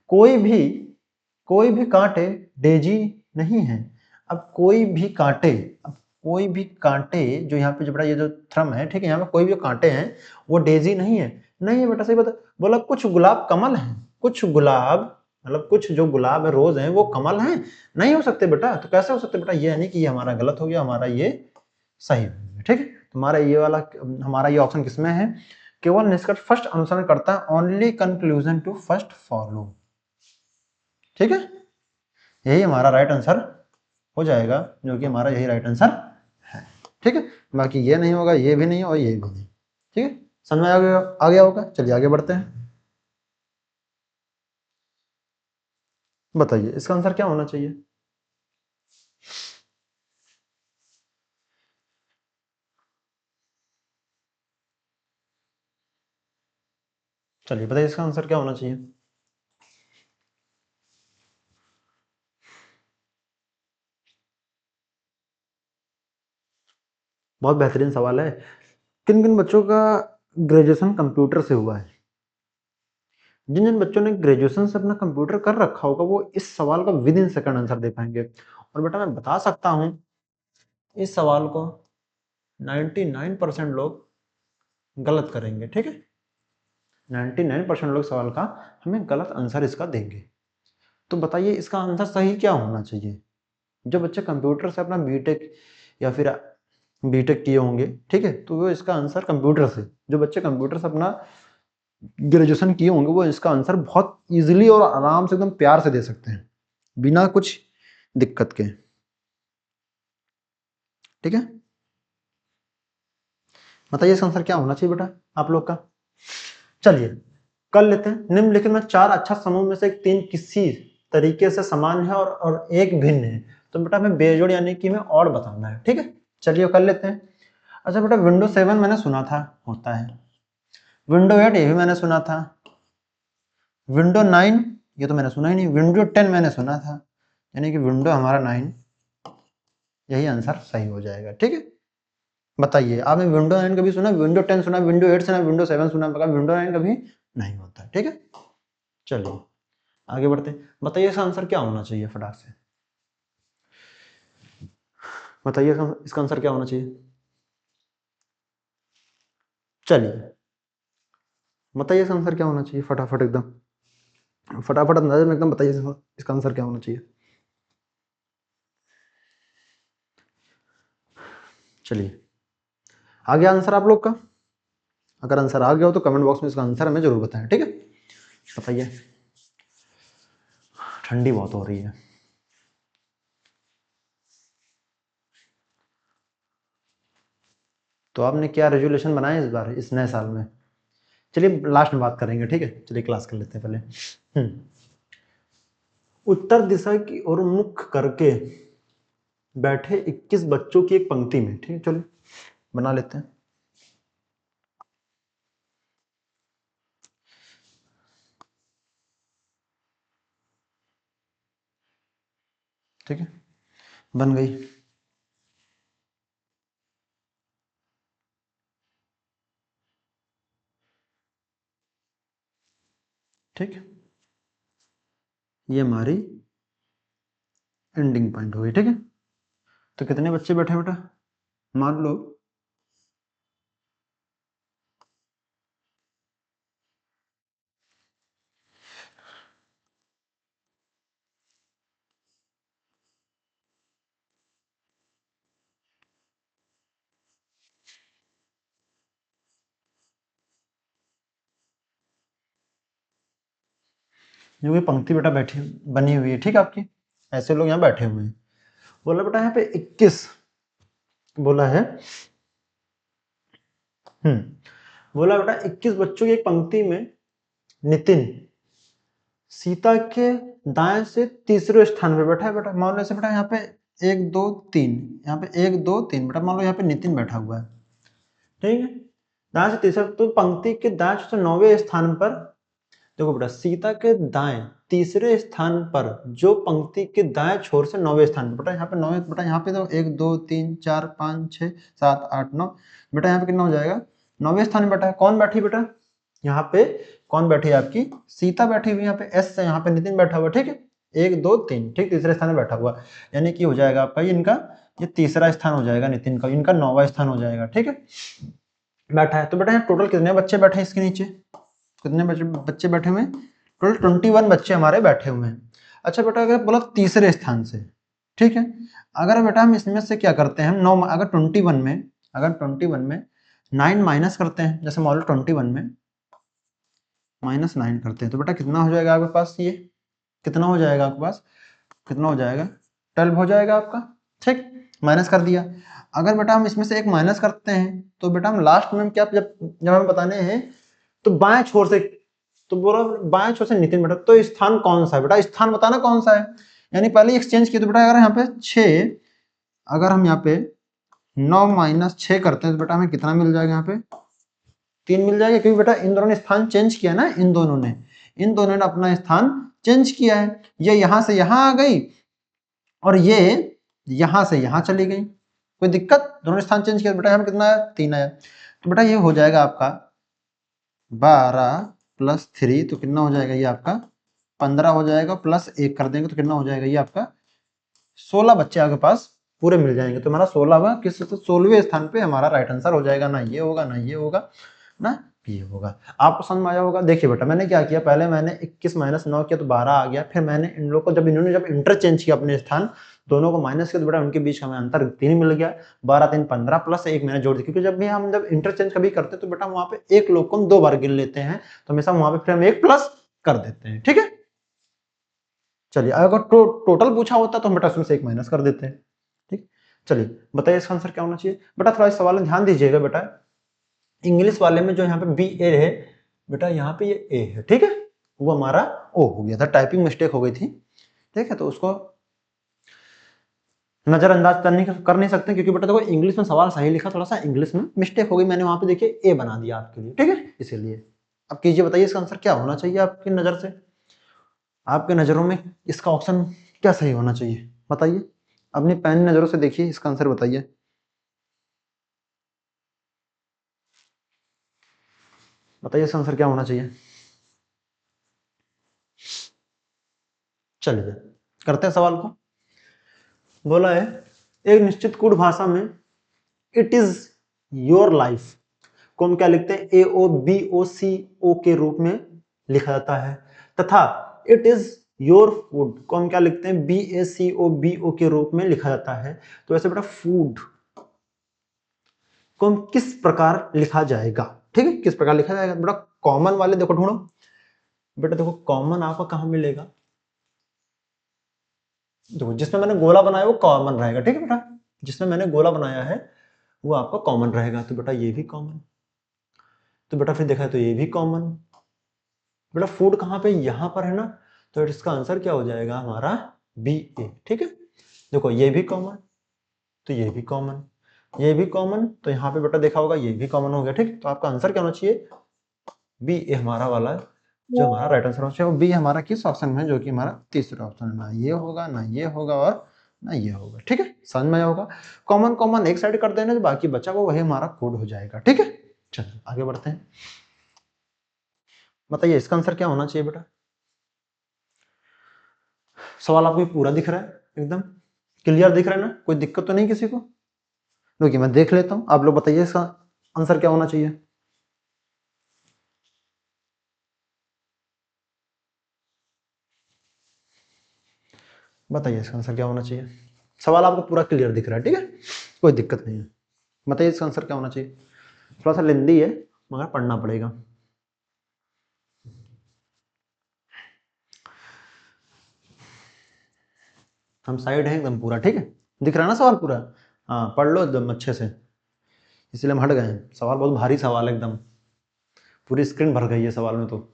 कोई भी कांटे डेजी नहीं है। अब कोई भी कांटे, अब कोई भी कांटे जो यहाँ पे जो बेटा ये जो थ्रम है, ठीक है, यहाँ पे कोई भी कांटे हैं वो डेजी नहीं है, नहीं है बेटा, सही बता। बोला कुछ गुलाब कमल है, कुछ गुलाब मतलब कुछ जो गुलाब है रोज हैं वो कमल हैं, नहीं हो सकते बेटा, तो कैसे हो सकते बेटा, ये नहीं कि ये हमारा गलत हो गया, हमारा ये सही हो गया, ठीक है। तुम्हारा ये वाला, हमारा ये ऑप्शन किसमें है, केवल निष्कर्ष फर्स्ट अनुसरण करता है, only conclusion to first follow, ठीक है। यही हमारा राइट आंसर हो जाएगा, जो कि हमारा यही राइट आंसर है, ठीक है। बाकी ये नहीं होगा, ये भी नहीं और ये भी नहीं, ठीक है। समझ में आ गया होगा। चलिए आगे बढ़ते हैं। बताइए इसका आंसर क्या होना चाहिए। चलिए बताइए इसका आंसर क्या होना चाहिए। बहुत बेहतरीन सवाल है। किन किन बच्चों का ग्रेजुएशन कंप्यूटर से हुआ है। जिन जिन बच्चों ने ग्रेजुएशन से अपना कंप्यूटर कर रखा होगा वो इस सवाल का विद इन सेकंड आंसर दे पाएंगे। और बेटा मैं बता सकता हूं इस सवाल को 99% लोग गलत करेंगे, ठीक है। 99% लोग सवाल का हमें गलत आंसर इसका देंगे। तो बताइए इसका आंसर सही क्या होना चाहिए। जो बच्चे कंप्यूटर से अपना बीटेक या फिर बीटेक किए होंगे, ठीक है, तो वो इसका आंसर कंप्यूटर से, जो बच्चे कंप्यूटर से अपना ग्रेजुएशन किए होंगे वो इसका आंसर बहुत इजीली और आराम से एकदम प्यार से दे सकते हैं, बिना कुछ दिक्कत के, ठीक है। बताइए इसका आंसर क्या होना चाहिए बेटा आप लोग का। चलिए कर लेते हैं। निम्नलिखित में 4 अच्छा समूह में से 3 किसी तरीके से समान है और एक भिन्न है, तो बेटा हमें बेजोड़ यानी कि हमें और बताना है, ठीक है। चलिए कर लेते हैं। अच्छा बेटा विंडो 7 मैंने सुना था होता है, विंडो 8 ये भी मैंने सुना था, विंडो 9 ये तो मैंने सुना ही नहीं, विंडो 10 मैंने सुना था, यानी कि विंडो हमारा 9, यही आंसर सही हो जाएगा। ठीक है, बताइए आपने विंडो 9 कभी सुना, विंडो 10 सुना, विंडो 8 सुना, विंडो 7 सुना, मगर विंडो 9 कभी नहीं होता। ठीक है, चलिए आगे बढ़ते हैं। बताइए इसका आंसर क्या होना चाहिए, फटाक से बताइए इसका आंसर क्या होना चाहिए। चलिए बताइए इसका आंसर क्या होना चाहिए, फटाफट एकदम फटाफट अंदाजे में एकदम बताइए इसका आंसर क्या होना चाहिए। चलिए आ गया आंसर आप लोग का? अगर आंसर आ गया हो तो कमेंट बॉक्स में इसका आंसर हमें जरूर बताएं। ठीक है, बताइए। ठंडी बहुत हो रही है। तो आपने क्या रेजोल्यूशन बनाया इस बार इस नए साल में? चलिए लास्ट में बात करेंगे। ठीक है, चलिए क्लास कर लेते हैं पहले। उत्तर दिशा की ओर मुख करके बैठे 21 बच्चों की एक पंक्ति में। ठीक है, चलिए बना लेते हैं। ठीक है, बन गई। ठीक, ये हमारी एंडिंग पॉइंट हो गई। ठीक है, तो कितने बच्चे बैठे बेटा? मान लो जो ये पंक्ति बेटा बैठी बनी हुई है, ठीक है, आपकी ऐसे लोग यहाँ बैठे हुए हैं। बोला बेटा यहाँ पे 21 बोला है। बोला बेटा 21 बच्चों की एक पंक्ति में नितिन सीता के दाएं से तीसरे स्थान पे बैठा है। बेटा मान लो ऐसे बेटा यहाँ पे 1 2 3, यहाँ पे 1 2 3 बेटा मान लो यहाँ पे नितिन बैठा हुआ है। ठीक है, दाएं से तीसरा, तो पंक्ति के दाएं से 9वें स्थान पर देखो बेटा, सीता के दाएं तीसरे स्थान पर जो पंक्ति के दाएं छोर से 9वें स्थान पर बेटा, यहाँ पे 9वें बेटा, यहाँ पे तो 1 2 3 4 5 6 7 8 9 बेटा, यहाँ पे कितना हो जाएगा? 9वें स्थान में बैठा है। कौन बैठी बेटा? यहाँ पे कौन बैठी है? आपकी सीता बैठी हुई। यहाँ पे एस से यहाँ पे नितिन बैठा हुआ। ठीक है, 1 2 3, ठीक, तीसरे स्थान में बैठा हुआ, यानी कि हो जाएगा आपका ये इनका ये तीसरा स्थान हो जाएगा नितिन का, इनका 9वां स्थान हो जाएगा। ठीक है, बैठा है। तो बेटा यहाँ टोटल कितने बच्चे बैठे हैं इसके नीचे? कितने बच्चे बैठे हुए हैं? टोटल 21 बच्चे हमारे बैठे हुए हैं। अच्छा बेटा, अगर बोला तीसरे स्थान से, ठीक है, अगर बेटा हम इसमें से क्या करते हैं, हम 9 अगर 21 में 9 माइनस करते हैं, जैसे मान लो 21 में -9 करते हैं, तो बेटा कितना हो जाएगा आपके पास? ये कितना हो जाएगा आपके पास? कितना हो जाएगा? 12 हो जाएगा आपका। ठीक, माइनस कर दिया। अगर बेटा हम इसमें से एक माइनस करते हैं तो बेटा हम लास्ट में क्या, जब हमें बताने हैं तो बाएं छोर से, तो बोलो बाएं छोर से नितिन बेटा, तो स्थान कौन सा है बेटा? स्थान बताना कौन सा है, यानी पहले एक्सचेंज किया। तो बेटा अगर यहाँ पे 6, अगर हम यहाँ पे 9 माइनस 6 करते हैं तो बेटा हमें कितना मिल जाएगा? यहाँ पे 3 मिल जाएगा, क्योंकि बेटा इन दोनों ने स्थान चेंज किया ना, इन दोनों ने अपना स्थान चेंज किया है। ये यहां से यहां आ गई और ये यहां से यहां चली गई, कोई दिक्कत? दोनों स्थान चेंज किया, बेटा यहाँ पे कितना आया? 3 आया। तो बेटा ये हो जाएगा आपका 12 प्लस 3, तो कितना हो जाएगा? ये आपका 15 हो जाएगा, प्लस 1 कर देंगे तो कितना हो जाएगा? ये आपका 16 बच्चे आपके पास पूरे मिल जाएंगे। तो हमारा 16वां किस 16वें स्थान पे हमारा राइट आंसर हो जाएगा। ना ये होगा, ना ये होगा, ना ये होगा। आपको समझ में आया होगा। देखिए बेटा मैंने क्या किया, पहले मैंने 21 माइनस 9 किया तो 12 आ गया, फिर मैंने इन लोग को जब इन्होंने जब इंटरचेंज किया अपने स्थान, दोनों को माइनस किया तो बेटा उनके बीच का हमें अंतर 3 मिल गया। 12 3 15 प्लस 1 मैंने जोड़ दिया, क्योंकि जब भी हम जब इंटरचेंज कभी करते हैं तो बेटा वहां पे एक लोग को हम 2 बार गिन लेते हैं, तो हमेशा वहां पे फिर हम 1 प्लस कर देते हैं। ठीक है, चलिए अगर टोटल पूछा होता तो हम बेटा उसमें से 1 माइनस कर देते हैं। ठीक, चलिए बताइए इसका आंसर क्या होना चाहिए बेटा? थोड़ा इस सवाल में ध्यान दीजिएगा बेटा। इंग्लिश वाले में जो यहाँ पे बी ए है बेटा, यहाँ पे ये ए है, ठीक है, वो हमारा ओ हो गया था, टाइपिंग मिस्टेक हो गई थी। ठीक है, तो उसको नजरअंदाज कर नहीं सकते, क्योंकि बेटा देखो इंग्लिश में सवाल सही लिखा, थोड़ा सा इंग्लिश में मिस्टेक हो गई, मैंने वहां पे देखिए ए बना दिया आपके लिए। ठीक है, इसीलिए अब कीजिए, बताइए इसका आंसर क्या होना चाहिए आपकी नजर से, आपके नजरों में इसका ऑप्शन क्या सही होना चाहिए, बताइए अपनी पैन नजरों से देखिए, इसका आंसर बताइए। बताइए इसका आंसर क्या होना चाहिए। चलिए करते हैं सवाल को। बोला है एक निश्चित कूट भाषा में इट इज योर लाइफ को हम क्या लिखते हैं, ए ओ बी ओ सी ओ के रूप में लिखा जाता है, तथा इट इज योर फूड को हम क्या लिखते हैं, बी ए सी ओ बी ओ के रूप में लिखा जाता है। तो ऐसे बेटा फूड को हम किस प्रकार लिखा जाएगा, ठीक है, किस प्रकार लिखा जाएगा बेटा। कॉमन वाले देखो ढूंढो बेटा, देखो कॉमन आपको कहां मिलेगा, देखो जिसमें मैंने गोला बनाया वो कॉमन रहेगा, ठीक है बेटा, जिसमें मैंने गोला बनाया है वो आपका कॉमन रहेगा। तो बेटा ये भी कॉमन, तो बेटा फिर देखा तो ये भी कॉमन। बेटा फूड कहां पे, यहां पर है ना, तो इसका आंसर क्या हो जाएगा हमारा, बी ए, ठीक है। देखो ये भी कॉमन, तो ये भी कॉमन, ये भी कॉमन, तो यहाँ पे बेटा देखा होगा ये भी कॉमन हो गया, ठीक। तो आपका आंसर क्या होना चाहिए, बी ए हमारा वाला जो हमारा राइट आंसर होना चाहिए वो बी हमारा किस ऑप्शन में, जो कि हमारा तीसरा ऑप्शन है। ना ये होगा, ना ये होगा, और ना ये होगा, ठीक है, समझ में आया होगा। कॉमन कॉमन एक साइड कर देना, जो बाकी बचा वो वही हमारा कोड हो जाएगा, ठीक है। चलो आगे बढ़ते हैं। बताइए इसका आंसर क्या होना चाहिए बेटा। सवाल आपको पूरा दिख रहा है, एकदम क्लियर दिख रहा है ना, कोई दिक्कत तो नहीं किसी को। रुकिए मैं देख लेता हूं, आप लोग बताइए इसका आंसर क्या होना चाहिए। बताइए इसका आंसर क्या होना चाहिए। सवाल आपको पूरा क्लियर दिख रहा है, ठीक है, कोई दिक्कत नहीं है। बताइए इसका आंसर क्या होना चाहिए। थोड़ा सा लेंदी है मगर पढ़ना पड़ेगा। हम साइड है एकदम पूरा, ठीक है, दिख रहा है ना सवाल पूरा। हाँ पढ़ लो एकदम अच्छे से, इसलिए हम हट गए हैं। सवाल बहुत भारी सवाल है एकदम, पूरी स्क्रीन भर गई है सवाल में। तो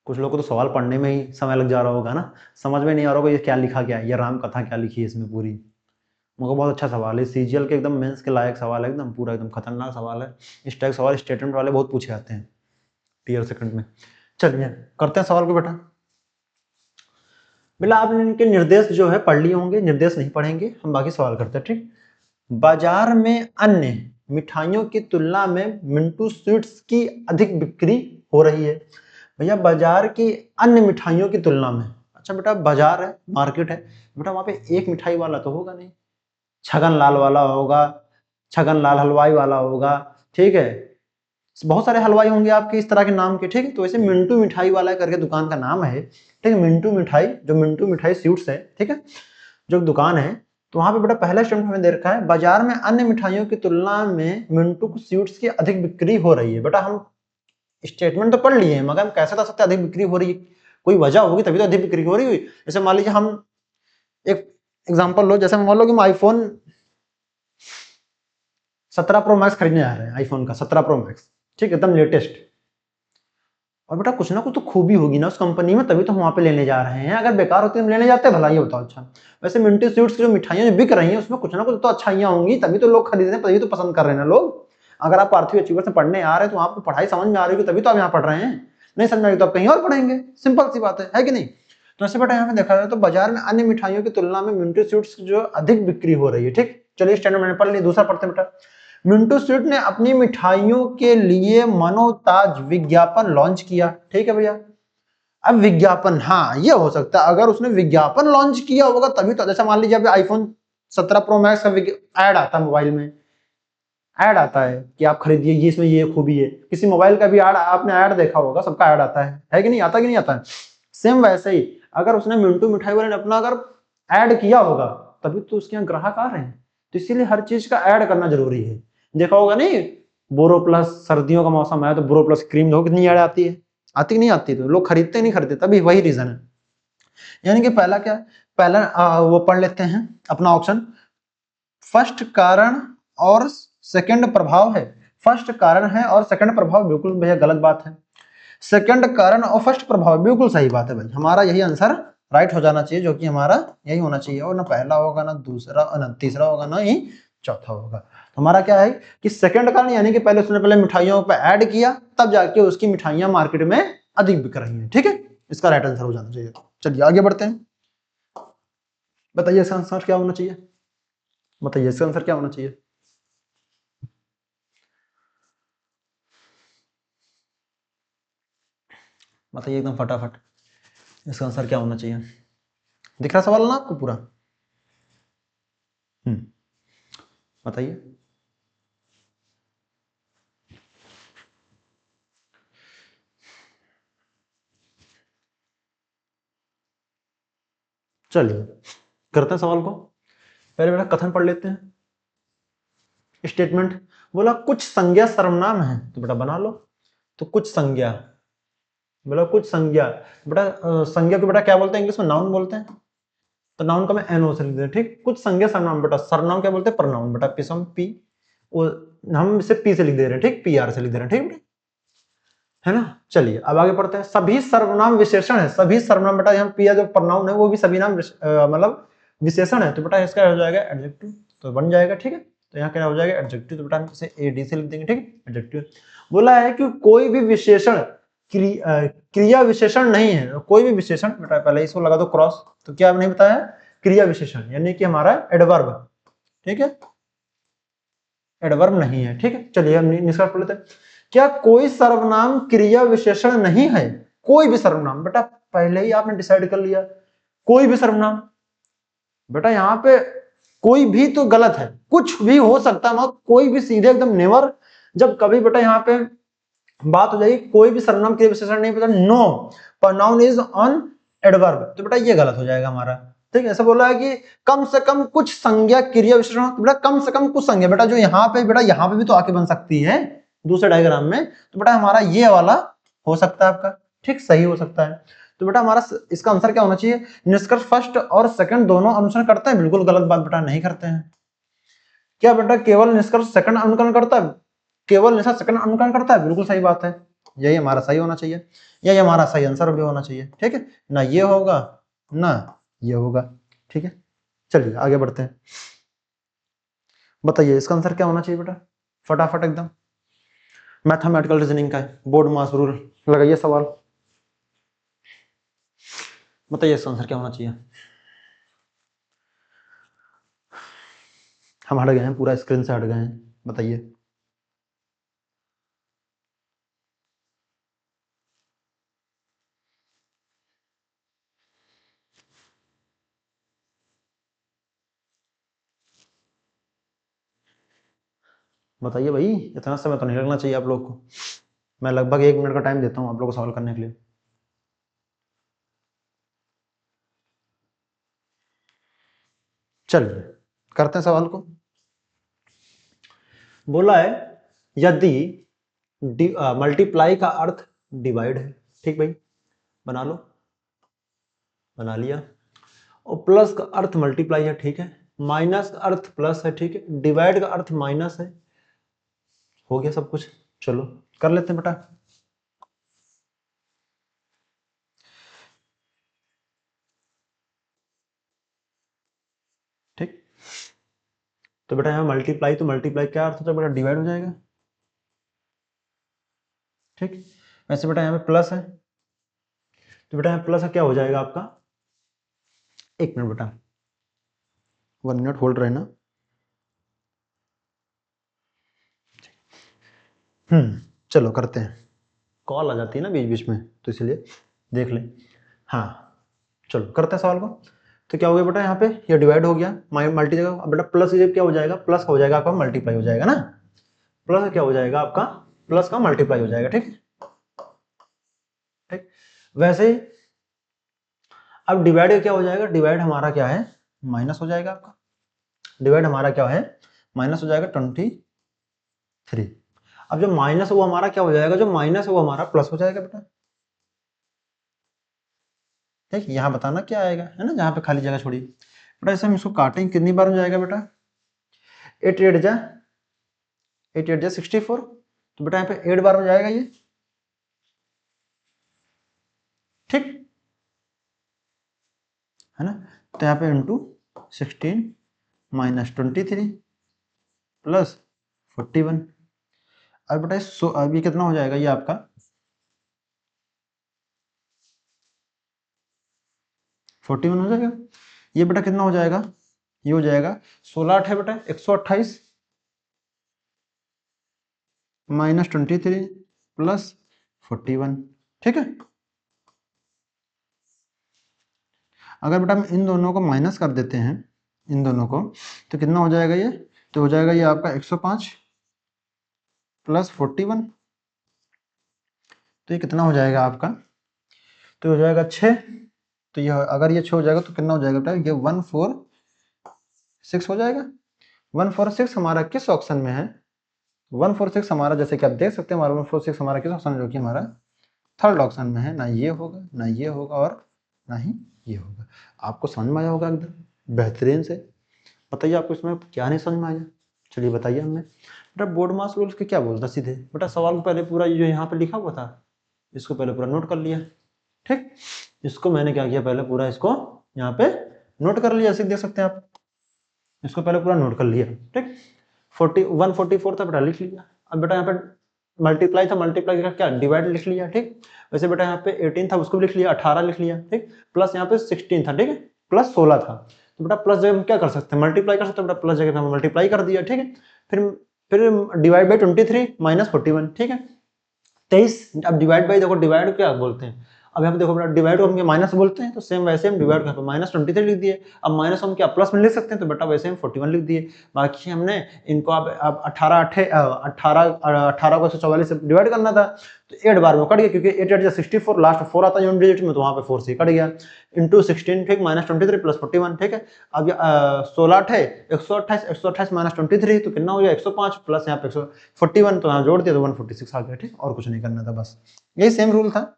कुछ लोगों को तो सवाल पढ़ने में ही समय लग जा रहा होगा ना, समझ में नहीं आ रहा होगा ये क्या लिखा गया है, ये राम कथा क्या लिखी है इसमें पूरी। मुझे बहुत अच्छा सवाल है, सीजीएल के एकदम मेंस के लायक सवाल है, एकदम पूरा एकदम खतरनाक सवाल है। इस टाइप सवाल स्टेटमेंट वाले बहुत पूछे जाते हैं टीयर सेकंड में। चलिए करते हैं सवाल को बेटा। बेटा आपने इनके निर्देश जो है पढ़ लिए होंगे, निर्देश नहीं पढ़ेंगे, हम बाकी सवाल करते हैं, ठीक। बाजार में अन्य मिठाइयों की तुलना में मिंटू स्वीट्स की अधिक बिक्री हो रही है। भैया बाजार की अन्य मिठाइयों की तुलना में, अच्छा बेटा बाजार है, मार्केट है बेटा, वहां पे एक मिठाई वाला तो होगा नहीं, छगन लाल वाला होगा, छगन लाल हलवाई वाला होगा, ठीक है, बहुत सारे हलवाई होंगे आपके इस तरह के नाम के, ठीक है। तो वैसे मिंटू मिठाई वाला करके दुकान का नाम है, ठीक है, मिंटू मिठाई, जो मिंटू मिठाई स्वीट्स है, ठीक है, जो दुकान है। तो वहां पे बेटा पहला स्टेटमेंट हमें दे रखा है, बाजार में अन्य मिठाइयों की तुलना में मिंटू स्वीट्स की अधिक बिक्री हो रही है। बेटा हम स्टेटमेंट तो पढ़ लिए हैं, मगर हम कैसे बता सकते अधिक बिक्री हो रही है, कोई वजह होगी तभी तो अधिक बिक्री हो रही हुई। जैसे मान लीजिए हम एक एग्जांपल लो, जैसे मान लो कि हम आईफोन 17 प्रो मैक्स खरीदने आ रहे हैं, आईफोन का 17 प्रो मैक्स, ठीक है, एकदम लेटेस्ट। और बेटा कुछ ना कुछ तो खूबी होगी ना उस कंपनी में, तभी तो हम वहां पे लेने जा रहे हैं। अगर बेकार होती हम लेने जाते हैं भला, ये बताओ। अच्छा वैसे मिंटू स्वीट्स की जो मिठाइयां बिक रही हैं उसमें कुछ ना कुछ तो अच्छाइयां होंगी, तभी तो लोग खरीद रहे हैं, तभी तो पसंद कर रहे हैं ना लोग। अगर आप पार्थिव अचीवर से पढ़ने आ रहे हैं तो आपको पढ़ाई समझ में आ रही है, तभी तो आप यहाँ पढ़ रहे हैं। नहीं समझ में आएगी तो आप कहीं और पढ़ेंगे, सिंपल सी बात है कि नहीं। तो ऐसे बेटा यहाँ पे देखा जाए तो बाजार में अन्य मिठाइयों की तुलना में मिंटू स्वीट्स की जो अधिक बिक्री हो रही है, ठीक। चलिए स्टैंडर्ड मैंने पढ़ लिया, दूसरा पढ़ते बेटा। मिंटू स्वीट ने अपनी मिठाइयों के लिए मनोताज विज्ञापन लॉन्च किया, ठीक है भैया। अब विज्ञापन, हाँ ये हो सकता है, अगर उसने विज्ञापन लॉन्च किया होगा तभी तो। जैसे मान लीजिए अभी आईफोन 17 प्रो मैक्स का ऐड आता है मोबाइल में, ऐड आता है कि आप खरीदिए, ये इसमें ये खूबी है। किसी मोबाइल का भी ऐड आपने ऐड देखा होगा, सबका ऐड आता है कि नहीं, आता कि नहीं आता है। सेम वैसे ही अगर उसने मिंटू मिठाई वाले ने अपना अगर ऐड किया होगा तभी तो उसके यहाँ ग्राहक आ रहे हैं। तो इसीलिए हर चीज का ऐड करना जरूरी है। देखा होगा नहीं, बोरो प्लस, सर्दियों का मौसम आया तो बोरो प्लस क्रीम देखो कितनी ऐड आती है, आती नहीं आती, तो लोग खरीदते नहीं खरीदते, तभी वही रीजन है। यानी कि पहला क्या, पहला वो पढ़ लेते हैं अपना ऑप्शन। फर्स्ट कारण और सेकंड प्रभाव है, फर्स्ट कारण है और सेकंड प्रभाव, बिल्कुल भैया गलत बात है। सेकंड कारण और फर्स्ट प्रभाव बिल्कुल सही बात है भाई, हमारा यही आंसर राइट हो जाना चाहिए, जो कि हमारा यही होना चाहिए। और ना पहला होगा, ना दूसरा, ना तीसरा होगा, ना ही चौथा होगा। तो हमारा क्या है कि सेकंड कारण यानी कि पहले उसने पहले मिठाइयों पे ऐड किया, तब जाके उसकी मिठाइयां मार्केट में अधिक बिक रही हैं। ठीक है, इसका राइट आंसर हो जाना चाहिए। चलिए आगे बढ़ते हैं। बताइए इसका आंसर क्या होना चाहिए, बताइए इसका आंसर क्या होना चाहिए। बताइए एकदम फटाफट, इसका आंसर क्या होना चाहिए। दिख रहा सवाल ना आपको पूरा? बताइए। चलिए करते हैं सवाल को। पहले बेटा कथन पढ़ लेते हैं। स्टेटमेंट बोला कुछ संज्ञा सर्वनाम है, तो बेटा बना लो। तो कुछ संज्ञा, बोला कुछ संज्ञा, बेटा संज्ञा को बेटा क्या बोलते हैं इंग्लिश में? नाउन बोलते हैं। तो नाउन का मैं एनओ से लिख दें। ठीक, कुछ संज्ञा सर्वनाम, बेटा सर्वनाम क्या बोलते हैं? प्रनाउन बेटा, पिसम पी, हम इसे पी से लिख दे रहे हैं। ठीक, पी आर से लिख दे रहे हैं। ठीक बेटा, है ना। चलिए अब आगे पढ़ते हैं। सभी सर्वनाम विशेषण है, सभी सर्वनाम बेटा यहाँ पी जो प्रनाउन है वो भी सभी नाम मतलब विशेषण है, तो बेटा इसका हो जाएगा एडजेक्टिव, तो बन जाएगा। ठीक है, तो यहाँ क्या हो जाएगा? एडजेक्टिव, तो बेटा हम इसे एडी से लिख देंगे। ठीक है, एडजेक्टिव। बोला है कि कोई भी विशेषण क्रिया विशेषण नहीं है। कोई भी विशेषण, बेटा पहले इसको लगा दो क्रॉस, तो क्या नहीं बताया? क्रिया विशेषण यानी कि हमारा एडवर्ब। ठीक है, एडवर्ब नहीं है। ठीक है, चलिए हम निष्कर्ष पढ़ लेते हैं। क्या कोई सर्वनाम क्रिया विशेषण नहीं है? कोई भी सर्वनाम, बेटा पहले ही आपने डिसाइड कर लिया, कोई भी सर्वनाम। बेटा यहाँ पे कोई भी तो गलत है, कुछ भी हो सकता है, कोई भी सीधे एकदम नेवर। जब कभी बेटा यहाँ पे बात हो जाएगी कोई भी सर्वनाम क्रिया विशेषण नहीं, बेटा no, pronoun is an adverb, तो बेटा ये गलत हो जाएगा हमारा। ठीक है, ऐसा बोला है कि कम से कम कुछ संज्ञा क्रिया विशेषण, तो बेटा कम से कम कुछ संज्ञा, बेटा जो यहाँ पे, बेटा यहाँ पे भी तो आके बन सकती है दूसरे डायग्राम में, तो बेटा हमारा ये वाला हो सकता है आपका। ठीक, सही हो सकता है। तो बेटा हमारा इसका आंसर क्या होना चाहिए? निष्कर्ष फर्स्ट और सेकंड दोनों अनुसरण करते हैं? बिल्कुल गलत बात बेटा, नहीं करते हैं। क्या बेटा केवल निष्कर्ष सेकंड अनुकरण करता है? केवल निष्कर्ष सेकंड अनुकरण करता है? बिल्कुल सही बात है, यही हमारा सही होना चाहिए, यही हमारा सही आंसर भी होना चाहिए। ठीक है ना, ये होगा ना ये होगा। ठीक है, चलिए आगे बढ़ते हैं। बताइए इसका आंसर क्या होना चाहिए बेटा, फटाफट एकदम। मैथमेटिकल रीजनिंग का है, बोर्ड मास रूल, लगाइए सवाल। बताइए इसका आंसर क्या होना चाहिए। हम हट गए हैं, पूरा स्क्रीन से हट गए हैं, बताइए। बताइए भाई, इतना समय तो नहीं लगना चाहिए आप लोग को, मैं लगभग 1 मिनट का टाइम देता हूँ आप लोग को सवाल करने के लिए। चलिए करते हैं सवाल को। बोला है यदि मल्टीप्लाई का अर्थ डिवाइड है। ठीक भाई, बना लो, बना लिया। और प्लस का अर्थ मल्टीप्लाई है। ठीक है, माइनस का अर्थ प्लस है। ठीक है, डिवाइड का अर्थ माइनस है। हो गया सब कुछ, चलो कर लेते हैं बेटा। ठीक, तो बेटा यहाँ मल्टीप्लाई, तो मल्टीप्लाई क्या अर्थ होता है बेटा? डिवाइड हो जाएगा। ठीक, वैसे बेटा यहाँ पे प्लस है, तो बेटा यहाँ प्लस क्या हो जाएगा आपका? 1 मिनट बेटा, 1 मिनट होल्ड रहना। चलो करते हैं, कॉल आ जाती है ना बीच बीच में, तो इसलिए देख लें। हाँ, चलो करते हैं सवाल को। तो क्या हो गया बेटा, यहाँ पे ये डिवाइड हो गया, मल्टी जगह, अब बेटा प्लस ये क्या हो जाएगा? प्लस का हो जाएगा आपका मल्टीप्लाई हो जाएगा ना, प्लस क्या हो जाएगा आपका? प्लस का मल्टीप्लाई हो जाएगा। ठीक, ठीक, वैसे ही अब डिवाइड क्या हो जाएगा? डिवाइड हमारा क्या है? माइनस हो जाएगा आपका। डिवाइड हमारा क्या है? माइनस हो जाएगा 23। अब जो माइनस वो हमारा क्या हो जाएगा? जो माइनस है वो हमारा प्लस हो जाएगा बेटा। ठीक, यहाँ बताना क्या आएगा, है ना, जहाँ पे खाली जगह छोड़ी बेटा। ऐसे हम इसको काटेंगे, कितनी बार हो जाएगा बेटा? 8 8 जा 8 8 जा 64, तो बेटा यहाँ पे 8 बार हो जाएगा ये। ठीक है ना, तो यहाँ पे इंटू 16 माइनस 23, प्लस 41। अब बेटा अब ये कितना हो जाएगा, ये आपका 41 हो जाएगा। ये बेटा कितना हो जाएगा, ये हो जाएगा 16 8 है बेटा 128 माइनस 23 प्लस 41। ठीक है, अगर बेटा हम इन दोनों को माइनस कर देते हैं, इन दोनों को, तो कितना हो जाएगा ये, तो हो जाएगा ये आपका 105 प्लस 41, तो ये कितना हो जाएगा आपका, तो हो जाएगा 6। तो ये अगर ये 6 हो जाएगा तो कितना हो जाएगा बेटा, ये 146 हो जाएगा। 146 हमारा किस ऑप्शन में है, 146 हमारा, जैसे कि आप देख सकते हैं, हमारा 146 हमारा किस ऑप्शन में, जो कि हमारा थर्ड ऑप्शन में है। ना ये होगा, ना ये होगा, और ना ही ये होगा। आपको समझ में आया होगा एकदम बेहतरीन से। बताइए आपको इसमें क्या नहीं समझ में आया, चलिए बताइए हमें। बेटा बोर्ड मास रूल्स के क्या बोलता सीधे, बेटा सवाल को पहले पूरा जो यहाँ पे लिखा हुआ था इसको पहले पूरा नोट कर लिया। ठीक, इसको मैंने क्या किया, पहले पूरा इसको यहाँ पे नोट कर लिया, ऐसे देख सकते हैं आप, इसको पहले पूरा नोट कर लिया। ठीक, 144 था बेटा, लिख लिया। अब बेटा यहाँ पे मल्टीप्लाई था, मल्टीप्लाई का क्या, डिवाइड लिख लिया। ठीक, वैसे बेटा यहाँ पे 18 था, उसको भी लिख लिया, 18 लिख लिया। ठीक, प्लस यहाँ पे 16 था, ठीक है, प्लस 16 था। तो बेटा प्लस जगह हम क्या कर सकते हैं, मल्टीप्लाई कर सकते हैं। बेटा प्लस जगह पे हम मल्टीप्लाई कर दिया। ठीक है, फिर डिवाइड बाई 23 माइनस 41। ठीक है, 23। अब डिवाइड बाई देखो, डिवाइड क्या बोलते हैं, अब यहाँ पे देखो बेटा डिवाइड को हम माइनस बोलते हैं, तो सेम वैसे हम डिवाइड को माइनस 23 लिख दिए। अब माइनस हम क्या प्लस में लिख सकते हैं, तो बेटा वैसे हम 41 लिख दिए। बाकी हमने इनको अब 18 को 144 से डिवाइड करना था, तो 8 बार में कट गया, क्योंकि 8 8 64, लास्ट 4 आता है यूनिट डिजिट में, तो वहाँ पे 4 से कट गया। इंटू 16, ठीक, माइनस 23 प्लस 41। ठीक है, अब 16 8 है 128, 128 माइनस 23, तो कितना हो गया 105 प्लस यहाँ पे 141, तो यहाँ जोड़ दिया तो 146 आ गया। ठीक, और कुछ नहीं करना था, बस यही सेम रूल था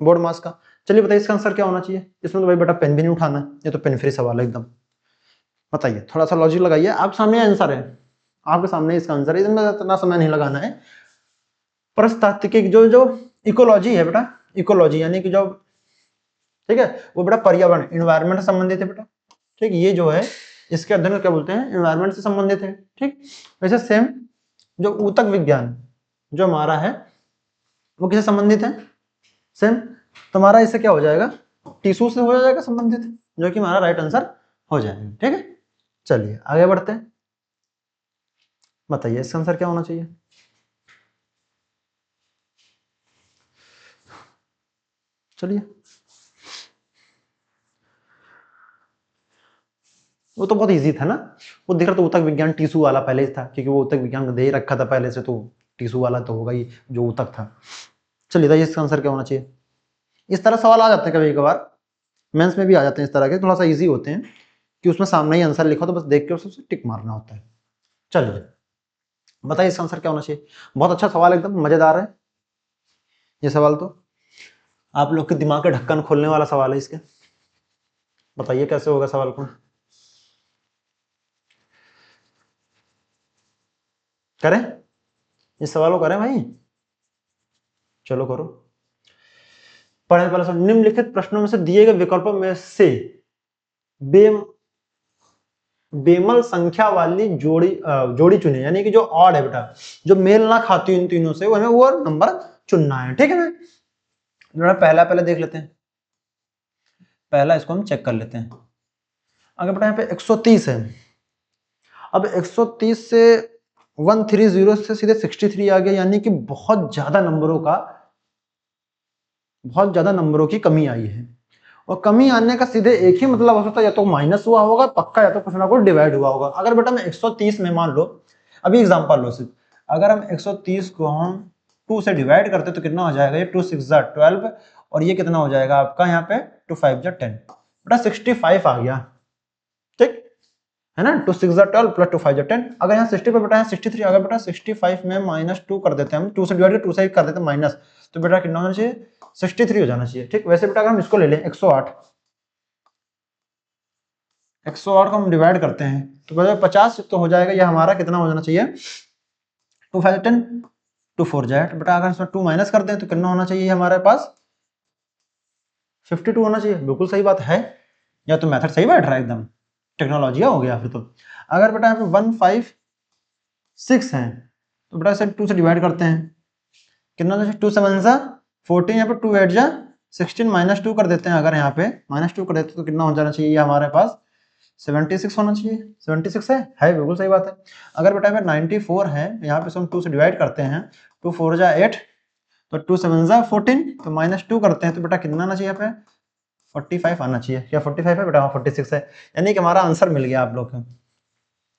बोर्ड मास का। चलिए बताइए इसका आंसर क्या होना चाहिए। इसमें तो भाई बेटा पेन भी नहीं उठाना, ये तो पेन फ्री सवाल है एकदम। बताइए, थोड़ा सा लॉजिक लगाइए, आप सामने आंसर है, आपके सामने इसका आंसर है, इसमें इतना समय नहीं लगाना है। परिस्थैतिकी जो जो इकोलॉजी है बेटा, इकोलॉजी यानी कि जो, ठीक है, वो बेटा पर्यावरण, इन्वायरमेंट से संबंधित है बेटा। ठीक, ये जो है इसके अध्ययन को क्या बोलते हैं, इन्वायरमेंट से संबंधित है। ठीक, वैसे सेम जो ऊतक विज्ञान जो हमारा है वो किससे संबंधित है, सेम तुम्हारा इससे क्या हो जाएगा, टिश्यू से हो जाएगा संबंधित, जो कि हमारा राइट आंसर हो जाएगा। ठीक है, चलिए आगे बढ़ते हैं। बताइए इसका आंसर क्या होना चाहिए। चलिए, वो तो बहुत इजी था ना, वो दिख रहा था ऊतक विज्ञान टिश्यू वाला पहले ही था, क्योंकि वो ऊतक विज्ञान को दे ही रखा था पहले से, तो टिश्यू वाला तो होगा ही जो ऊतक था। चलिए बताइए इसका आंसर क्या होना चाहिए। इस तरह सवाल आ जाते हैं कभी कभार, मेंस में भी आ जाते हैं इस तरह के, थोड़ा सा इजी होते हैं कि उसमें सामने ही आंसर लिखो, तो बस देख के उससे टिक मारना होता है। चलिए बताइए इसका आंसर क्या होना चाहिए। बहुत अच्छा सवाल, एकदम मजेदार है ये सवाल, तो आप लोग के दिमाग के ढक्कन खोलने वाला सवाल है इसके। बताइए कैसे होगा सवाल को, करें इस सवाल को, करें भाई, चलो करो। पढ़े पहले सब, निम्नलिखित प्रश्नों में से दिए गए विकल्पों में से बेमल संख्या वाली जोड़ी चुने, यानी कि जो ऑड है बेटा, जो मेल ना खाती इन तीनों से, हमें वो नंबर चुनना है। ठीक है, मैं पहले देख लेते हैं, पहला इसको हम चेक कर लेते हैं। अगर बेटा यहाँ पे 130 है, अब 130 से 130 से सीधे 63 आ गया, यानी कि बहुत ज्यादा नंबरों की कमी आई है। और कमी आने का सीधे एक ही मतलब हो सकता है, या तो माइनस हुआ होगा पक्का, या तो कुछ ना कुछ डिवाइड हुआ होगा। अगर बेटा मैं 130 में, मान लो अभी एग्जांपल लो सिर्फ, अगर हम 130 को हम 2 से डिवाइड करते तो कितना हो जाएगा, ये 2 6 12, और ये कितना हो जाएगा आपका यहाँ पे 2 5 10, बेटा 65 आ गया। ठीक है ना, 2 6 12 प्लस 2 5 10। अगर यहाँ 60 पे बेटा यहाँ 63 आ गया, बेटा 65 में -2 कर देते हैं हम, 2 से डिवाइड कर 2 से कर देते हैं माइनस, तो बेटा कितना होना चाहिए, 63 हो जाना चाहिए। ठीक, वैसे बेटा अगर हम इसको ले लें 108 को हम डिवाइड करते हैं तो बेटा 50 तो हो जाएगा, ये हमारा कितना हो जाना चाहिए, 2 5 10 2 4 जाए, बेटा अगर इसमें 2 माइनस कर दें तो कितना होना चाहिए हमारे पास, 52 होना चाहिए। बिल्कुल सही बात है, या तो मेथड सही बैठ रहा है एकदम, टेक्नोलॉजी हो गया फिर तो। अगर बेटा यहाँ पे 1 5 6 है, तो बेटा इसे 2 से डिवाइड करते हैं। कितना हो जाए 2 7 जा 14, यहाँ पे 2 8 जा 16 -2 कर देते हैं। अगर यहाँ पे -2 कर देते तो कितना हो जाना चाहिए, ये हमारे पास 76 होना चाहिए। 76 है बिल्कुल सही बात है। अगर बेटा पे 94 है, यहाँ पे हम 2 से डिवाइड करते हैं, 2 4 जा 8, तो 2 7 जा 14, तो -2 करते हैं तो बेटा कितना आना चाहिए यहाँ पे 45 आना चाहिए। क्या 45 है बेटा? हाँ 46 है, यानी कि हमारा आंसर मिल गया आप लोग को।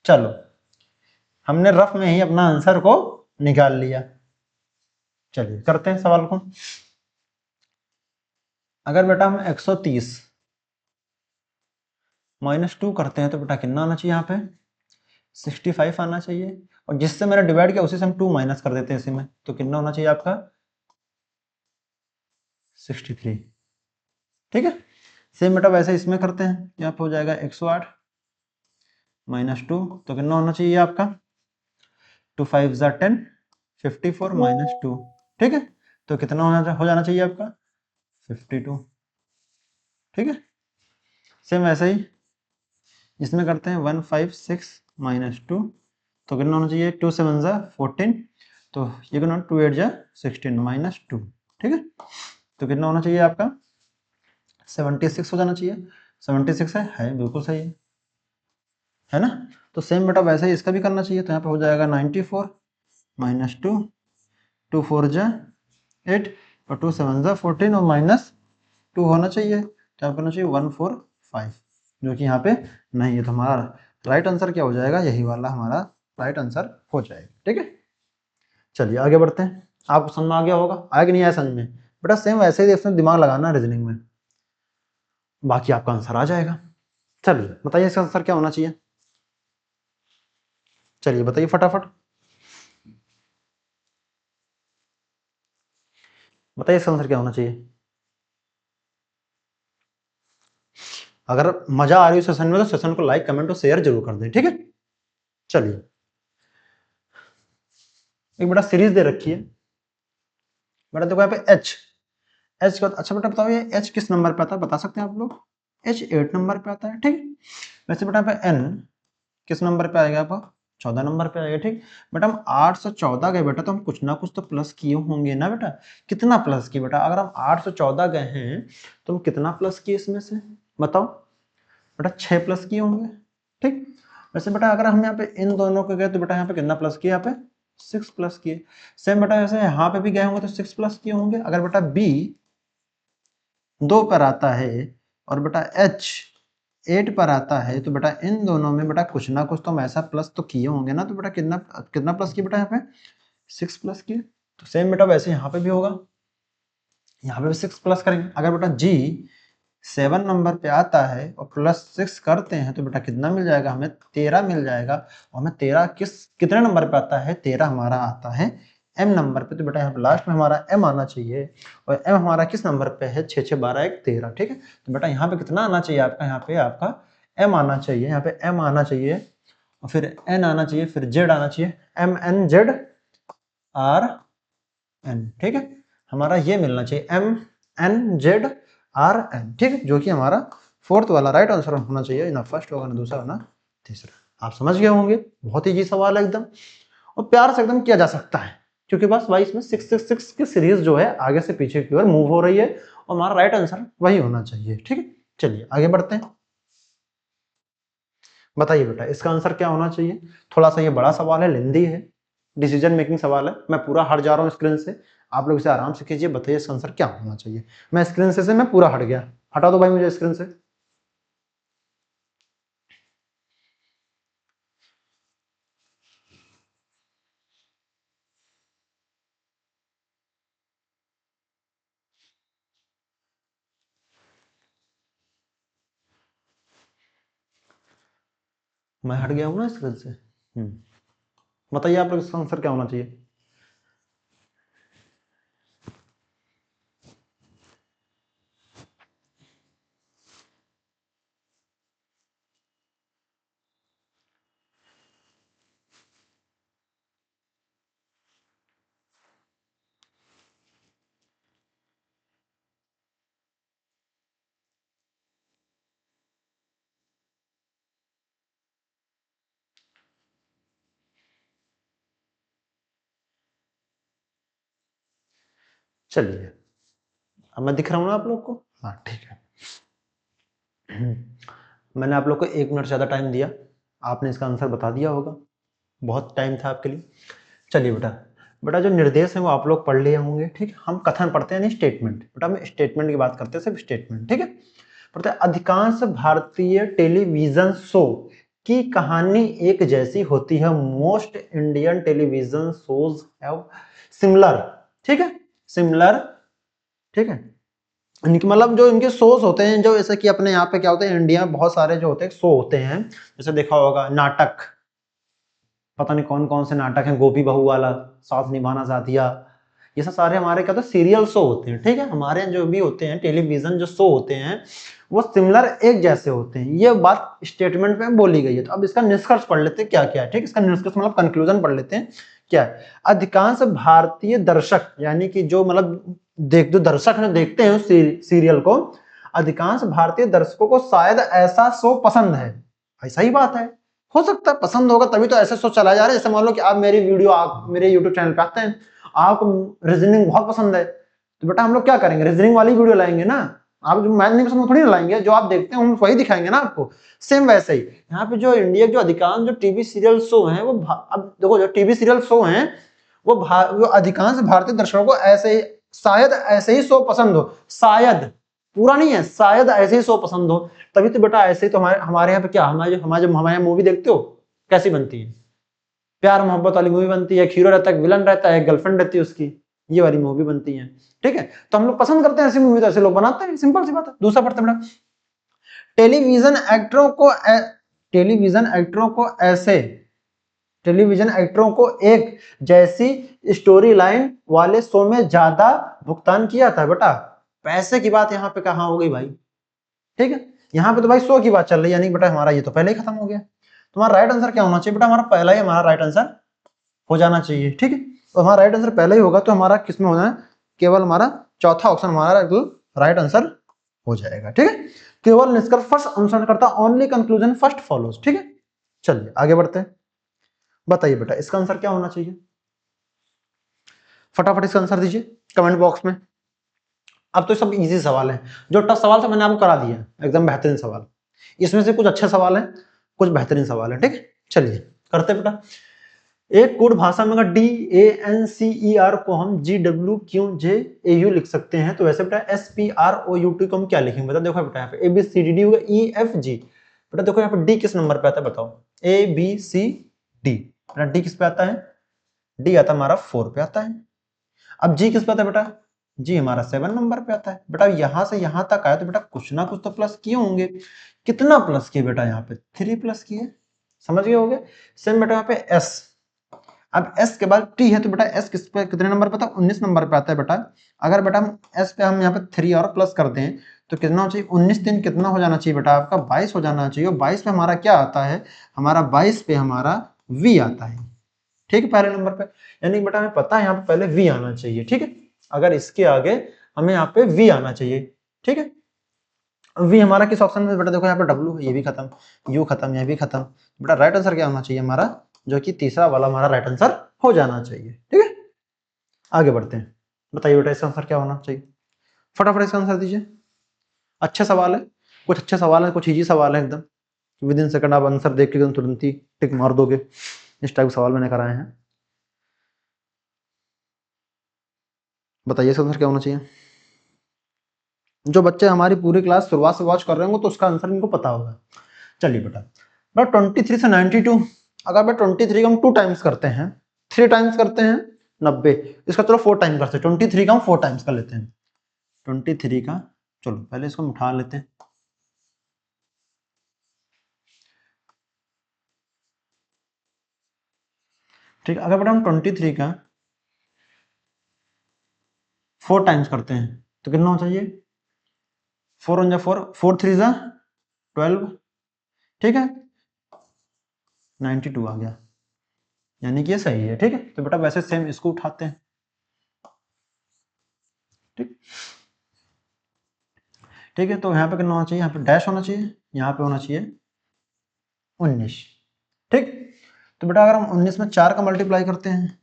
चलो हमने रफ में ही अपना आंसर को निकाल लिया। चलिए करते हैं सवाल को। अगर बेटा हम 130 -2 करते हैं तो बेटा कितना आना चाहिए यहाँ पे 65 आना चाहिए। और जिससे मैंने डिवाइड किया उसी से हम 2 माइनस कर देते हैं इसी में, तो कितना होना चाहिए आपका 63। ठीक है, सेम बेटा वैसे इसमें करते हैं। यहाँ पे हो जाएगा 108 -2, तो कितना होना चाहिए आपका 2 5 जा 10, 54 -2। ठीक है, तो कितना हो जाना चाहिए आपका 52। ठीक है, सेम वैसे ही इसमें करते हैं 156 -2, तो कितना होना चाहिए 2 7 जा 14, तो ये कितना 2 8 जा 16 -2। ठीक है, तो कितना होना चाहिए आपका 76 हो जाना चाहिए। 76 है बिल्कुल सही है ना। तो सेम बेटा वैसे ही इसका भी करना चाहिए, तो यहाँ पे हो जाएगा 94 -2, 2 4 जा 8 और 2 7 जा 14 और -2 होना चाहिए, तो यहाँ पे होना चाहिए 145, जो कि यहाँ पे नहीं है। तो हमारा राइट आंसर क्या हो जाएगा, यही वाला हमारा राइट आंसर हो जाएगा। ठीक है, चलिए आगे बढ़ते हैं। आपको समझ में आ गया होगा, आया कि नहीं आया समझ में? बेटा सेम वैसे ही इसमें दिमाग लगाना रीजनिंग में, बाकी आपका आंसर आ जाएगा। चलिए बताइए इसका आंसर क्या होना चाहिए, चलिए बताइए फटाफट बताइए इसका आंसर क्या होना चाहिए। अगर मजा आ रही है सेशन में तो सेशन को लाइक कमेंट और शेयर जरूर कर दें। ठीक है, चलिए एक बड़ा सीरीज दे रखी है बेटा, देखो यहाँ पे एच का। अच्छा बेटा बताओ ये एच किस नंबर पे आता है, बता सकते हैं आप लोग? एच 8 नंबर पे आता है। ठीक, वैसे बेटा यहाँ पे एन किस नंबर पे आएगा आपका 14 नंबर पे आएगा। ठीक, बेटा हम 8 से 14 गए बेटा, तो हम कुछ ना कुछ तो प्लस किए होंगे ना बेटा। कितना प्लस किए बेटा? अगर हम 8 से 14 गए हैं तो हम कितना प्लस किए इसमें से बताओ बेटा? 6 प्लस किए होंगे। ठीक, वैसे बेटा अगर हम यहाँ पे इन दोनों को गए तो बेटा यहाँ पे कितना प्लस किए, यहाँ पे 6 प्लस किए। सेम बेटा ऐसे यहाँ पे भी गए होंगे तो 6 प्लस किए होंगे। अगर बेटा बी 2 पर आता है और बेटा एच 8 पर आता है, तो बेटा इन दोनों में बेटा कुछ ना कुछ तो हम ऐसा प्लस तो किए होंगे ना। तो बेटा कितना कितना प्लस किए बेटा यहाँ पे 6 प्लस किए। तो सेम बेटा वैसे यहाँ पे भी होगा, यहाँ पे भी 6 प्लस करेंगे। अगर बेटा जी 7 नंबर पे आता है और +6 करते हैं तो बेटा कितना मिल जाएगा हमें 13 मिल जाएगा। और हमें 13 कितने नंबर पे आता है, 13 हमारा आता है एम नंबर पे। तो बेटा यहाँ पे लास्ट में हमारा एम आना चाहिए, और एम हमारा किस नंबर पे है 6 6 12 1 13। ठीक है, तो बेटा यहाँ पे कितना आना चाहिए आपका, यहाँ पे आपका एम आना चाहिए, यहाँ पे एम आना चाहिए और फिर एन आना चाहिए, फिर जेड आना चाहिए, M N Z R N. ठीक है, हमारा ये मिलना चाहिए M N Z R N. ठीक है, जो कि हमारा फोर्थ वाला राइट आंसर होना चाहिए, ना फर्स्ट होगा ना दूसरा होना तीसरा। आप समझ गए होंगे, बहुत ही इजी सवाल है एकदम, और प्यार से एकदम किया जा सकता है, क्योंकि बस भाई इसमें 666 की सीरीज जो है आगे से पीछे की ओर मूव हो रही है, और हमारा राइट आंसर वही होना चाहिए। ठीक है, चलिए आगे बढ़ते हैं। बताइए बेटा इसका आंसर क्या होना चाहिए। थोड़ा सा ये बड़ा सवाल है, लेंदी है, डिसीजन मेकिंग सवाल है। मैं पूरा हट जा रहा हूँ स्क्रीन से, आप लोग इसे आराम से कीजिए। बताइए इसका आंसर क्या होना चाहिए। मैं स्क्रीन से मैं पूरा हट गया, हटा दो भाई मुझे स्क्रीन से। मैं हट गया हूँ ना स्क्रीन से। बताइए आप लोग इसका आंसर क्या होना चाहिए। चलिए, अब मैं दिख रहा हूँ ना आप लोग को? हाँ ठीक है। मैंने आप लोग को 1 मिनट ज़्यादा टाइम दिया, आपने इसका आंसर बता दिया होगा, बहुत टाइम था आपके लिए। चलिए बेटा, बेटा जो निर्देश हैं वो आप लोग पढ़ लिए होंगे, ठीक है। हम कथन पढ़ते हैं नहीं स्टेटमेंट, बेटा हम स्टेटमेंट की बात करते हैं, सिर्फ स्टेटमेंट, ठीक है। पढ़ते हैं, अधिकांश भारतीय टेलीविजन शो की कहानी एक जैसी होती है। Most Indian television shows have similar, ठीक है, सिमिलर, ठीक है। इनके मतलब जो इनके शोज होते हैं, जो जैसे कि अपने यहाँ पे क्या होते हैं, इंडिया में बहुत सारे जो होते हैं शो होते हैं, जैसे देखा होगा नाटक, पता नहीं कौन कौन से नाटक हैं, गोपी बहू वाला, साथ निभाना साथिया, ये सब सारे हमारे क्या होते हैं, सीरियल शो होते हैं, ठीक है। हमारे यहाँ जो भी होते हैं टेलीविजन जो शो होते हैं वो सिमिलर, एक जैसे होते हैं। ये बात स्टेटमेंट में बोली गई है। तो अब इसका निष्कर्ष पढ़ लेते हैं क्या क्या है, ठीक है। इसका निष्कर्ष मतलब कंक्लूजन पढ़ लेते हैं क्या है। अधिकांश भारतीय दर्शक, यानी कि जो मतलब जो दर्शक है देखते हैं उस सीरियल को, अधिकांश भारतीय दर्शकों को शायद ऐसा शो पसंद है। ऐसा ही बात है, हो सकता है पसंद होगा, तभी तो ऐसे शो चला जा रहा है। जैसे मान लो कि आप मेरी वीडियो, आप मेरे यूट्यूब चैनल पे आते हैं, आपको रीजनिंग बहुत पसंद है, तो बेटा हम लोग क्या करेंगे, रीजनिंग वाली वीडियो लाएंगे ना। आप जो मैथ नहीं पसंद थोड़ी ना लाएंगे, जो आप देखते हैं हम वही दिखाएंगे ना आपको। सेम वैसे ही यहाँ पे जो इंडिया के जो अधिकांश जो टीवी सीरियल शो हैं वो अब देखो, जो टीवी सीरियल शो हैं वो अधिकांश भारतीय दर्शकों को ऐसे ही, शायद ऐसे ही शो पसंद हो, शायद, पूरा नहीं है, शायद ऐसे ही शो पसंद हो। तभी तो बेटा ऐसे ही तो हमारे यहाँ पे क्या, हमारे यहाँ मूवी देखते हो कैसी बनती है, प्यार मोहब्बत वाली मूवी बनती है, हीरो रहता है, विलन रहता है, गर्लफ्रेंड रहती है उसकी, ये वाली मूवी बनती है, ठीक है। तो हम लोग पसंद करते हैं ऐसी मूवी, तो ऐसे लोग बनाते हैं, सिंपल सी बात है। दूसरा पढ़ते बेटा, टेलीविजन एक्टरों को टेलीविजन एक्टरों को ऐसे टेलीविजन एक्टरों को एक जैसी स्टोरी लाइन वाले शो में ज्यादा भुगतान किया था। बेटा पैसे की बात यहाँ पे कहाँ हो गई भाई, ठीक है। यहाँ पे तो भाई शो की बात चल रही है, यानी बेटा हमारा ये तो पहले ही खत्म हो गया। तुम्हारा राइट आंसर क्या होना चाहिए बेटा, हमारा पहला ही हमारा राइट आंसर हो जाना चाहिए, ठीक है। तो हमारा राइट आंसर पहले ही होगा, तो हमारा किसमें होना है, केवल हमारा चौथा ऑप्शन हमारा राइट आंसर हो जाएगा, ठीक है। केवल निष्कर्ष फर्स्ट अनुसरण करता, ओनली कंक्लूजन फर्स्ट फॉलोज, ठीक है। चलिए आगे बढ़ते हैं। बताइए बेटा इसका आंसर क्या होना चाहिए, फटाफट इसका आंसर दीजिए कमेंट बॉक्स में। अब तो सब इजी सवाल है, जो टफ सवाल था मैंने आपको करा दिया, एकदम बेहतरीन सवाल। इसमें से कुछ अच्छे सवाल हैं, कुछ बेहतरीन सवाल है, ठीक है। चलिए करते बेटा। एक कोड भाषा में अगर DANCER को हम GWQJAU लिख सकते हैं, तो वैसे बेटा SPROUT को हम क्या लिखेंगे, बता। देखो बेटा यहाँ पे ABCDD होगा, EFG। बेटा देखो यहाँ पे D किस नंबर पे आता है बताओ, ABCD, बेटा D किस पे आता है, D आता है हमारा 4 पे आता है। अब G किस पे आता है बेटा, G हमारा 7 नंबर पे आता है। बेटा यहां से यहां तक आया तो बेटा कुछ ना कुछ तो प्लस किए होंगे। कितना प्लस किए बेटा, यहाँ पे 3 प्लस किए, समझ गए होंगे। सेम बेटा यहाँ पे S, अब S के बाद T है, तो बेटा S किस पे कितने नंबर पे आता है, 19 नंबर पे आता है बेटा। अगर बेटा हम S पे हम यहाँ पे 3 और प्लस कर दें तो कितना हो चाहिए, 19 दिन कितना हो जाना चाहिए बेटा आपका, 22 हो जाना चाहिए। और 22 पे हमारा क्या आता है, हमारा 22 पे हमारा V आता है, ठीक है, पहले नंबर पे। यानी बेटा हमें पता है यहाँ पे पहले V आना चाहिए, ठीक है। अगर इसके आगे हमें यहाँ पे V आना चाहिए, ठीक है। V हमारा किस ऑप्शन में बेटा, देखो यहाँ पे W है, ये भी खत्म, U खत्म, ये भी खत्म। बेटा राइट आंसर क्या होना चाहिए हमारा, जो कि तीसरा वाला हमारा राइट आंसर हो जाना चाहिए, ठीक है। आगे बढ़ते हैं। बताइए बेटा इसका आंसर क्या होना चाहिए, फटाफट इसका आंसर दीजिए। अच्छे सवाल है, कुछ अच्छे सवाल है, कुछ इजी सवाल है एकदम, विद इन सेकंड आप आंसर देख के तुरंत ही टिक मार दोगे। इस टाइप के सवाल मैंने कराए हैं। बताइए इसका आंसर क्या होना चाहिए। जो बच्चे हमारी पूरी क्लास शुरुआत से वॉच कर रहे होंगे तो उसका आंसर इनको पता होगा। चलिए बेटा, 23 से 92, अगर मैं 23 का हम 2 टाइम्स करते हैं, 3 टाइम्स करते हैं 90, इसका चलो 4 टाइम करते हैं, 23 का हम 4 टाइम्स कर लेते हैं। 23 का, चलो पहले इसको हम उठा लेते हैं, ठीक है। अगर बेटा हम 23 का 4 टाइम्स करते हैं तो कितना होना चाहिए, 4 1 जा 4, 4 3 जा 12, ठीक है, 92 आ गया, यानी कि ये सही है, ठीक है। तो बेटा वैसे सेम इसको उठाते हैं, ठीक, ठीक है। तो यहाँ पे कितना होना चाहिए, यहाँ पे डैश होना चाहिए, यहाँ पे होना चाहिए 19, ठीक। तो बेटा अगर हम 19 में 4 का मल्टीप्लाई करते हैं,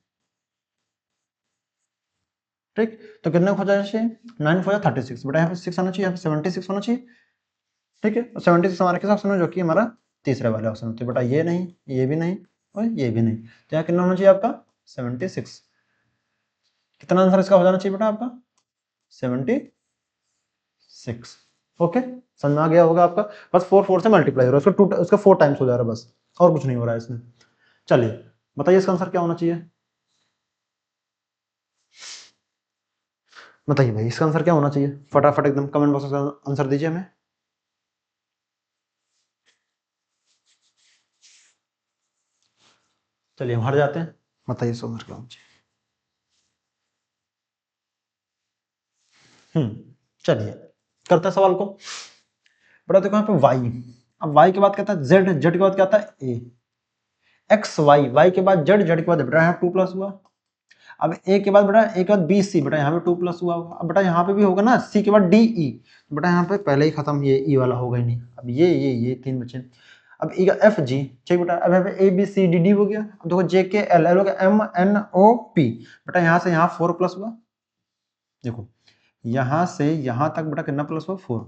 ठीक, तो कितने हो जाना चाहिए 9 4 36 बेटा, यहाँ पे 6 आना चाहिए, यहाँ पे 76 होना चाहिए। ठीक है, 76 हमारा किस ऑप्शन में, जो कि हमारा तीसरे वाले ऑप्शन में। तो बेटा ये नहीं, ये भी नहीं और ये भी नहीं, तो यहाँ कितना होना चाहिए आपका 76। कितना आंसर इसका हो जाना चाहिए बेटा आपका 76। ओके, समझ में आ गया होगा आपका। बस 4 से मल्टीप्लाई हो रहा है, उसका 4 टाइम्स हो जा रहा है बस, और कुछ नहीं हो रहा है इसमें। चलिए बताइए इसका आंसर क्या होना चाहिए, बताइए भाई इसका आंसर क्या होना चाहिए, फटाफट एकदम कमेंट बॉक्स में आंसर दीजिए हमें। चलिए हम हट जाते हैं, बताइए इसका आंसर क्या होना चाहिए। चलिए करते हैं सवाल को। बेटा देखो यहाँ पे y, अब y के बाद क्या था z, z के बाद क्या था a, x y, y के बाद z, z के बाद बेटा यहाँ 2 प्लस हुआ। अब a के बाद बेटा a के बाद b c, बेटा यहाँ पे 2 प्लस हुआ होगा। अब बेटा यहाँ पे भी होगा ना c के बाद d e, बेटा यहाँ पे पहले ही खत्म, ये e वाला होगा ही नहीं। अब ये 3 बचे। अब e का f g, ठीक बेटा। अब यहाँ पे a b c d d हो गया। अब देखो j k l l हो गया m n o p, बेटा यहाँ से यहाँ 4 प्लस हुआ। देखो यहाँ से यहाँ तक बेटा कितना प्लस हुआ 4।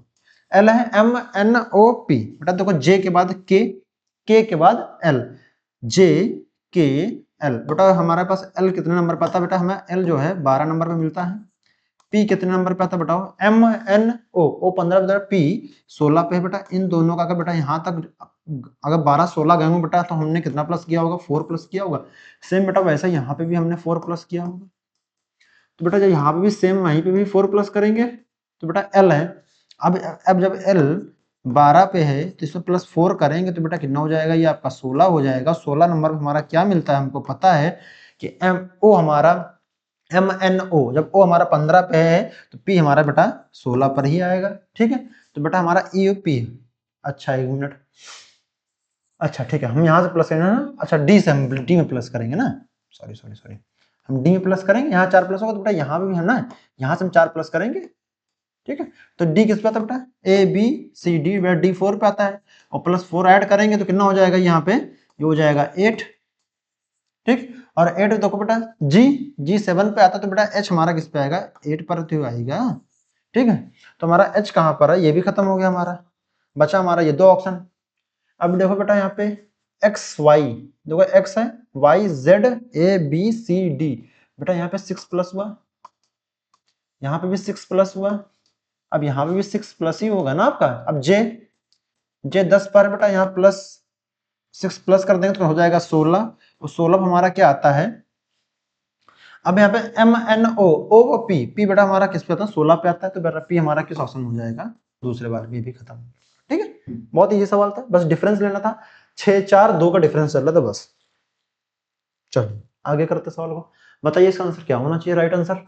एल है एम एन ओ पी, बेटा देखो जे के बाद के के बाद एल, जे के एल। बेटा हमारे पास एल कितने नंबर पे आता है, बेटा हमें एल जो है 12 नंबर पे मिलता है। पी कितने नंबर पे आता है बताओ, एम एन ओ 15 पे, पी 16 पे है बेटा। इन दोनों का बेटा यहाँ तक अगर 12 16 गए हों बेटा, तो हमने कितना प्लस किया होगा 4 प्लस किया होगा। सेम बेटा वैसा यहाँ पे भी हमने 4 प्लस किया होगा। तो बेटा जब यहाँ पे भी सेम वहीं पे भी 4 प्लस करेंगे तो बेटा एल है। अब जब एल 12 पे है तो इसमें प्लस 4 करेंगे तो बेटा कितना हो जाएगा, ये आपका 16 हो जाएगा। 16 नंबर पे हमारा क्या मिलता है, हमको पता है कि एम ओ हमारा एम एन ओ, जब ओ हमारा 15 पे है तो पी हमारा बेटा 16 पर ही आएगा। ठीक है, तो बेटा हमारा ई ओ पी, अच्छा 1 मिनट, अच्छा ठीक है, हम यहाँ से प्लस करेंगे ना, अच्छा डी से हम डी में प्लस करेंगे ना, सॉरी सॉरी सॉरी, हम डी में प्लस करेंगे, यहाँ 4 प्लस होगा तो बेटा यहाँ पे भी है ना, यहाँ से हम 4 प्लस करेंगे। ठीक है, तो डी किस पे आता है बेटा, ए बी सी डी, बेटा डी 4 पे आता है, और प्लस 4 ऐड करेंगे तो कितना हो जाएगा यहाँ पे, ये हो जाएगा 8। ठीक, और 8 देखो बेटा जी, जी 7 पे आता है तो बेटा एच हमारा किस पे आएगा 8 पर तो आएगा। ठीक है, तो हमारा एच कहाँ पर है, ये भी खत्म हो गया हमारा, बचा हमारा ये 2 ऑप्शन। अब देखो बेटा यहाँ पे एक्स वाई, देखो एक्स है, Y Z A B C D, बेटा यहाँ पे 6 प्लस हुआ, यहाँ पे भी 6 प्लस हुआ, अब यहाँ पे भी 6 प्लस ही होगा ना आपका। अब जे, जे 10 पर बेटा यहाँ प्लस 6 प्लस कर देंगे तो हो जाएगा 16, और 16 हमारा क्या आता है। अब यहाँ पे M N O O P, P बेटा हमारा किस पे आता है 16 पे आता है, तो बेटा पी हमारा किस ऑप्शन हो जाएगा, दूसरे बार में भी खत्म। ठीक है, बहुत इजी सवाल था, बस डिफरेंस लेना था, 6 4 2 का डिफरेंस चल रहा था बस। चलिए आगे करते सवाल को, बताइए इसका आंसर क्या होना चाहिए, राइट आंसर।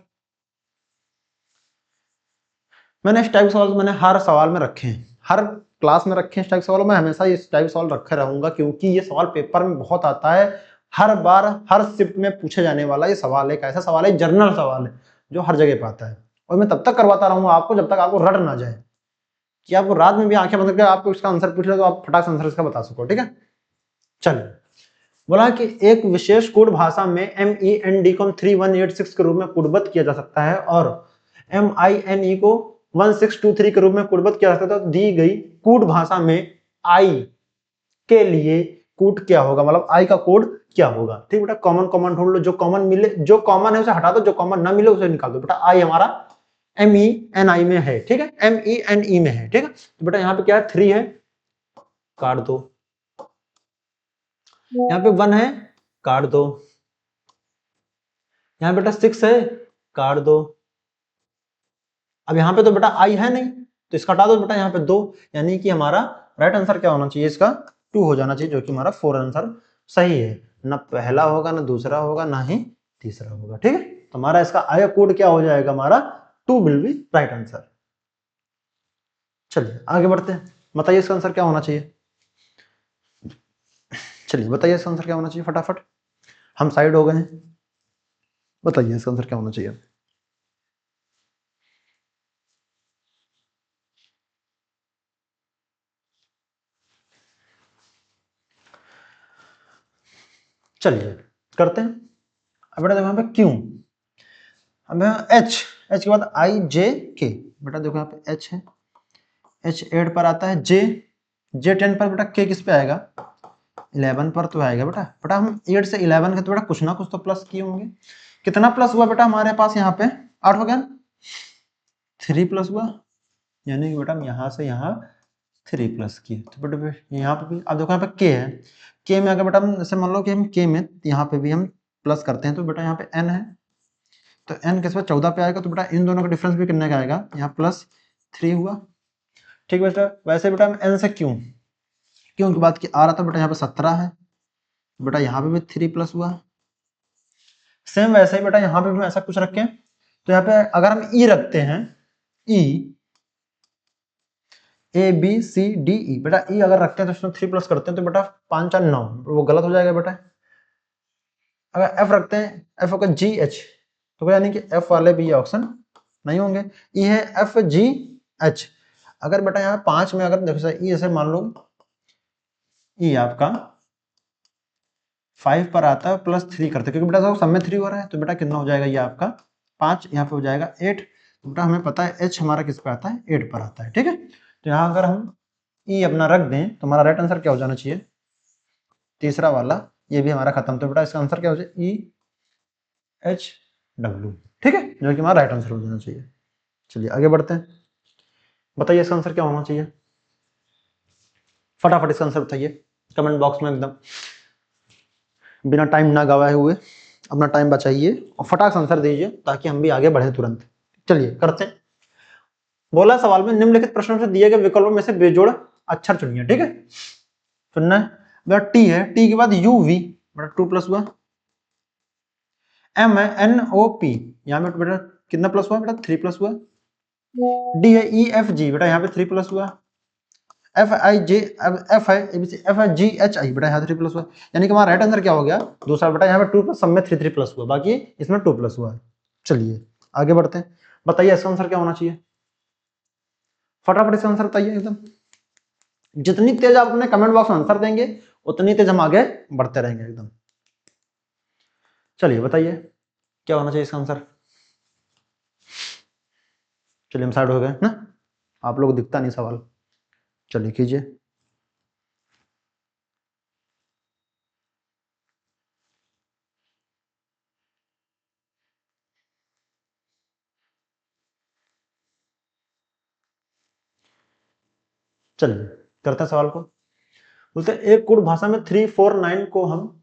मैंने इस टाइप सवाल मैंने हर सवाल में रखे हैं, हर क्लास में रखे हैं इस टाइप सवाल, मैं हमेशा इस टाइप सवाल रखे रहूंगा, क्योंकि ये सवाल पेपर में बहुत आता है, हर बार हर शिफ्ट में पूछे जाने वाला ये सवाल है, एक ऐसा सवाल है जर्नल सवाल है जो हर जगह पे आता है, और मैं तब तक करवाता रहूंगा आपको जब तक आपको रट ना जाए, कि आपको रात में भी आंखें बंद करके आपको इसका आंसर पूछ ले तो आप फटाक से आंसर इसका बता सको। ठीक है, चलिए बोला कि एक विशेष कोड भाषा में MEND को 3186 के रूप में कोडबद्ध किया जा सकता है और MINE को 1623 के रूप में कोडबद्ध किया जा सकता है, तो दी गई कोड भाषा में I के लिए कोड क्या होगा, मतलब I का कोड क्या होगा। ठीक बेटा, कॉमन कॉमन ढूंढ लो, जो कॉमन मिले, जो कॉमन है उसे हटा दो, जो कॉमन ना मिले उसे निकाल दो। बेटा I हमारा MENI में है, ठीक है, MENE में है। ठीक है, तो बेटा यहाँ पे क्या है 3 है, काट दो, यहाँ पे 1 है, काट दो, यहाँ बेटा 6 है, काट दो। अब यहाँ पे तो बेटा आई है नहीं तो इसका हटा दो बेटा, यहाँ पे 2, यानी कि हमारा राइट आंसर क्या होना चाहिए, इसका 2 हो जाना चाहिए, जो कि हमारा 4 आंसर सही है। ना पहला होगा, ना दूसरा होगा, ना ही तीसरा होगा। ठीक है, तो हमारा इसका आई कोड क्या हो जाएगा, हमारा 2 विल बी राइट आंसर। चलिए आगे बढ़ते हैं, बताइए इसका आंसर क्या होना चाहिए। चलिए बताइए इसका आंसर क्या होना चाहिए फटाफट, हम साइड हो गए हैं, बताइए इसका आंसर क्या होना चाहिए। चलिए करते हैं। अब बेटा देखो यहाँ पे क्यों, हमें एच के बाद आई जे के, बेटा देखो यहाँ पे एच है, एच 8 पर आता है, जे 10 पर, बेटा के किस पे आएगा 11 पर तो आएगा बेटा। बेटा हम 8 से 11 के तो बेटा कुछ ना कुछ तो प्लस किए होंगे। कितना प्लस हुआ बेटा हमारे पास यहाँ पे 8 हो गया, 3 प्लस हुआ, यानी कि बेटा हम यहाँ से यहाँ 3 प्लस किए। तो बेटा यहाँ पे भी अब देखो यहाँ पे के है, के में अगर बेटा हम जैसे मान लो कि हम के में यहाँ पे भी हम प्लस करते हैं तो बेटा यहाँ पे एन है, तो एन किस पे 14 पे आएगा, तो बेटा इन दोनों का डिफरेंस भी कितने का आएगा, यहाँ +3 हुआ। ठीक बेटा, वैसे बेटा हम एन से क्यों की बात की आ रहा था, बेटा यहाँ पे 17 है, बेटा यहाँ पे भी 3 प्लस हुआ। सेम वैसे ही बेटा यहाँ पे भी हम ऐसा कुछ रखें, तो यहाँ पे अगर हम ई रखते हैं, ई ए बी सी डी ई, बेटा ई अगर रखते हैं तो इसमें 3 प्लस करते हैं तो बेटा 5 4 9, वो गलत हो जाएगा बेटा। अगर एफ रखते हैं, एफ होगा जी एच, तो यानी कि एफ वाले भी ये ऑप्शन नहीं होंगे। ई है एफ जी एच, अगर बेटा यहाँ 5 में अगर देखो ई ऐसे मान लो ई आपका 5 पर आता है +3 करते, क्योंकि बेटा सब में 3 हो रहा है, तो बेटा कितना हो जाएगा ये आपका 5, यहाँ पे हो जाएगा 8। तो बेटा हमें पता है एच हमारा किस पे आता है 8 पर आता है। ठीक है, तो यहाँ अगर हम ई अपना रख दें तो हमारा राइट आंसर क्या हो जाना चाहिए, तीसरा वाला, ये भी हमारा खत्म। तो बेटा इसका आंसर क्या हो जाए ई एच डब्ल्यू। ठीक है, जो कि हमारा राइट आंसर हो जाना चाहिए। चलिए आगे बढ़ते हैं, बताइए इसका आंसर क्या होना चाहिए, फटाफट इसका आंसर बताइए कमेंट बॉक्स में, एकदम बिना टाइम ना गवाए हुए अपना टाइम बचाइए और फटाक से आंसर दीजिए ताकि हम भी आगे बढ़े तुरंत। चलिए करते हैं। बोला सवाल में निम्नलिखित प्रश्नों से दिए गए विकल्पों में से बेजोड़ अक्षर चुनिए। ठीक है, सुनना है बेटा, टी है, टी के बाद यू वी, बेटा 2 प्लस हुआ। एम है एन ओ पी, यहाँ पे बेटा कितना प्लस हुआ, बेटा 3 प्लस हुआ। डी है ई एफ जी, बेटा यहाँ पे 3 प्लस हुआ। एफ आई जे, एफ है एबीसी, एफ है जी एच आई, बेटा यहाँ 3 प्लस हुआ, यानी कि हमारा राइट आंसर क्या हो गया दूसरा, बेटा यहाँ पे 2 प्लस, सब में 3 3 प्लस हुआ, बाकी इसमें 2 प्लस हुआ है। चलिए आगे बढ़ते हैं, बताइए इसका आंसर क्या होना चाहिए, फटाफट इसका आंसर बताइए एकदम। जितनी तेज आप अपने कमेंट बॉक्स में आंसर देंगे उतनी तेज हम आगे बढ़ते रहेंगे एकदम। चलिए बताइए क्या होना चाहिए इसका आंसर। चलिए हम साइड हो गए ना, आप लोग दिखता नहीं सवाल, चलिए कीजिए। चलिए करते हैं सवाल को। बोलते हैं एक कुट भाषा में 349 को हम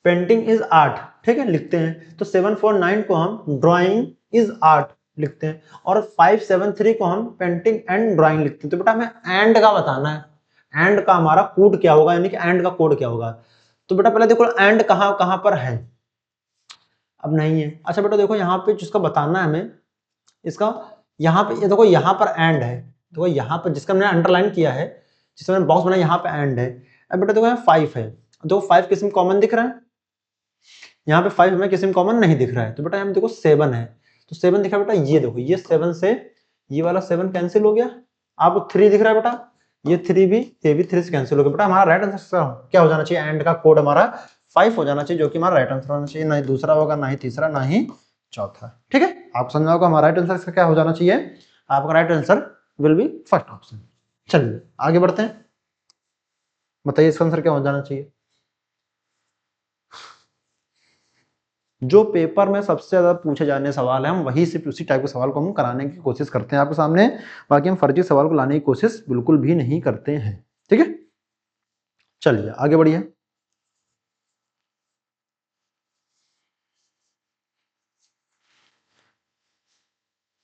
पेंटिंग इज आर्ट, ठीक है, लिखते हैं, तो 749 को हम ड्राइंग इज आर्ट लिखते हैं, और 573 को हम पेंटिंग एंड ड्राइंग लिखते हैं। तो बेटा हमें एंड का बताना है, एंड का हमारा कोड क्या होगा, यानी कि एंड का कोड क्या होगा। तो बेटा पहले देखो एंड कहां कहां पर है, अब नहीं है। अच्छा बेटा देखो यहाँ पे जिसका बताना है हमें, इसका यहाँ पे ये देखो यहाँ पर एंड है, देखो यहाँ पर जिसका मैंने अंडरलाइन किया है, जिसका मैंने बॉक्स बनाया यहाँ पे एंड है। अब बेटा देखो यहाँ 5 है, देखो 5 किसी में कॉमन दिख रहा है, यहाँ पे 5 हमें किसी में कॉमन नहीं दिख रहा है। तो बेटा यहाँ देखो 7 है, तो 7 दिखा बेटा, ये देखो ये 7 से ये वाला 7 कैंसिल हो गया, आपको 3 दिख रहा है बेटा, ये 3 भी, ये भी 3 से कैंसिल हो गया। बेटा हमारा राइट आंसर क्या हो जाना चाहिए, एंड का कोड हमारा 5 हो जाना चाहिए, जो कि हमारा राइट आंसर होना चाहिए, ना ही दूसरा होगा, ना ही तीसरा, ना ही चौथा। ठीक है, आप समझ होगा हमारा राइट आंसर क्या हो जाना चाहिए, आपका right answer will be first option. चलिए आगे बढ़ते हैं, बताइए इसका आंसर क्या हो जाना चाहिए। जो पेपर में सबसे ज्यादा पूछे जाने सवाल है, हम वही से उसी टाइप के सवाल को हम कराने की कोशिश करते हैं आपके सामने, बाकी हम फर्जी सवाल को लाने की कोशिश बिल्कुल भी नहीं करते हैं। ठीक है, चलिए आगे बढ़िए,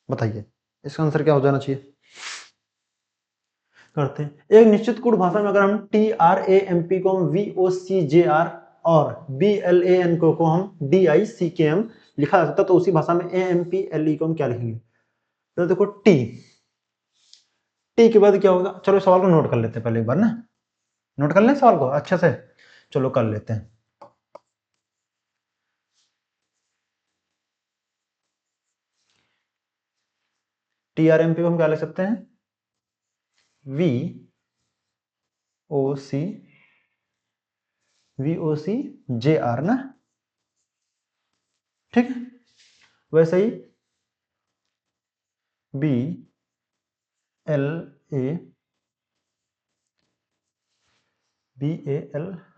बताइए इसका आंसर क्या हो जाना चाहिए, करते हैं। एक निश्चित कोड भाषा में अगर हम TRAMP को हम VOCJR और BLAN को हम DICKM लिखा जा सकता है, तो उसी भाषा में AMPLE को हम क्या लिखेंगे। तो देखो टी के बाद क्या होगा, चलो सवाल को नोट कर लेते हैं पहले एक बार ना, नोट कर लें सवाल को अच्छे से, चलो कर लेते हैं। TRMP को हम क्या लिख सकते हैं, VOCJR ना, ठीक है, वैसे ही बी एल ए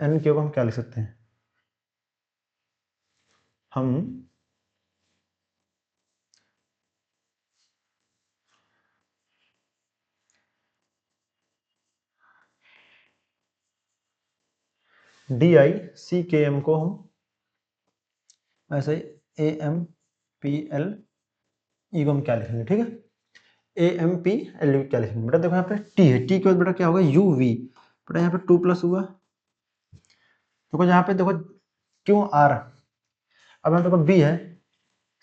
एन के हम क्या लिख सकते हैं, हम DICKM को हम ऐसे AMPL को हम क्या लिखेंगे, ठीक है, AMPL क्या लिखेंगे बेटा, देखो यहाँ पे T है, T के बाद बेटा क्या होगा UV, बेटा यहाँ पे 2 प्लस हुआ, देखो यहाँ पे देखो QR, अब यहाँ देखो B है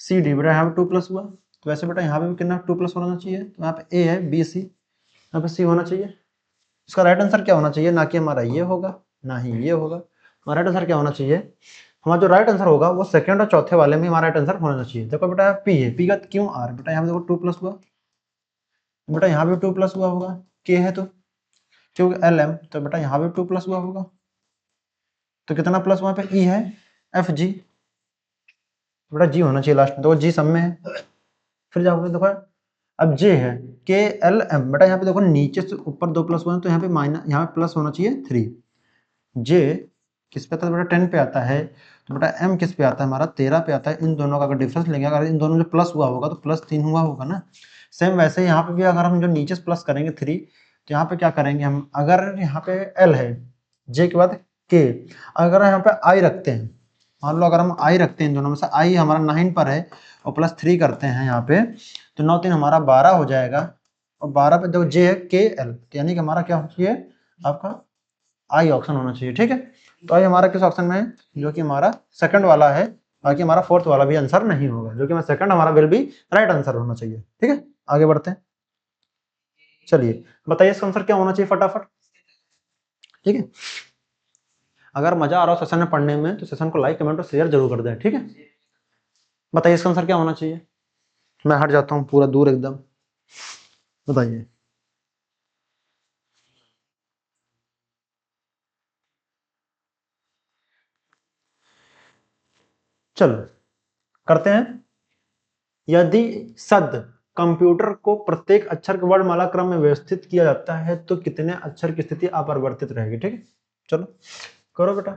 CD, बेटा यहाँ पे 2 प्लस हुआ, तो वैसे बेटा यहाँ पे भी कितना 2 प्लस होना चाहिए, तो यहाँ पे A है BC, यहाँ पे C होना चाहिए। इसका राइट आंसर क्या होना चाहिए, ना कि हमारा ये होगा ना ही ये होगा, हमारा राइट आंसर क्या होना चाहिए, हमारा जो राइट आंसर होगा वो सेकंड और चौथे वाले में हमारा राइट आंसर होना चाहिए। देखो बेटा P है, P का क्यों R, बेटा यहाँ पे देखो 2 प्लस हुआ, बेटा यहाँ भी 2 प्लस हुआ होगा, K है तो क्योंकि LM, तो बेटा यहाँ भी 2 प्लस हुआ होगा, तो कितना प्लस वहां पे E है FG, बेटा G होना चाहिए लास्ट में, देखो G सब में है। फिर जाओगे देखो अब J है KLM, बेटा यहाँ पे देखो नीचे से ऊपर 2 प्लस हुआ है, तो यहाँ पे माइनस, यहाँ पे प्लस होना चाहिए 3। J किस पे आता है बेटा 10 पे आता है, तो बेटा M किस पे आता है हमारा 13 पे आता है। इन दोनों का अगर डिफरेंस लेंगे, अगर इन दोनों में प्लस हुआ होगा तो प्लस 3 हुआ होगा ना। सेम वैसे यहाँ पे भी अगर हम जो नीचे से प्लस करेंगे 3, तो यहाँ पे क्या करेंगे हम, अगर यहाँ पे L है J के बाद K, अगर यहाँ पे I रखते हैं, मान लो अगर हम I रखते हैं, इन दोनों में से I हमारा 9 पर है और प्लस 3 करते हैं यहाँ पे, तो 9 3 हमारा 12 हो जाएगा, और 12 पे देखो J है KL, यानी कि हमारा क्या होना चाहिए आपका I ऑप्शन होना चाहिए, ठीक है। तो आई हमारा किस ऑप्शन में है, जो कि हमारा सेकंड वाला है, बाकी हमारा फोर्थ वाला भी आंसर नहीं होगा, जो कि हमारा सेकंड हमारा विल भी राइट आंसर होना चाहिए, ठीक है। आगे बढ़ते हैं, चलिए बताइए इसका आंसर क्या होना चाहिए फटाफट, ठीक है। अगर मजा आ रहा हो सेशन में पढ़ने में तो सेशन को लाइक कमेंट और शेयर जरूर कर दें, ठीक है। बताइए इसका आंसर क्या होना चाहिए, मैं हट जाता हूँ पूरा दूर एकदम, बताइए। चलो करते हैं, यदि सद कंप्यूटर को प्रत्येक अक्षर के वर्णमाला क्रम में व्यवस्थित किया जाता है तो कितने अक्षर की स्थिति अपरिवर्तित रहेगी, ठीक है। चलो करो बेटा,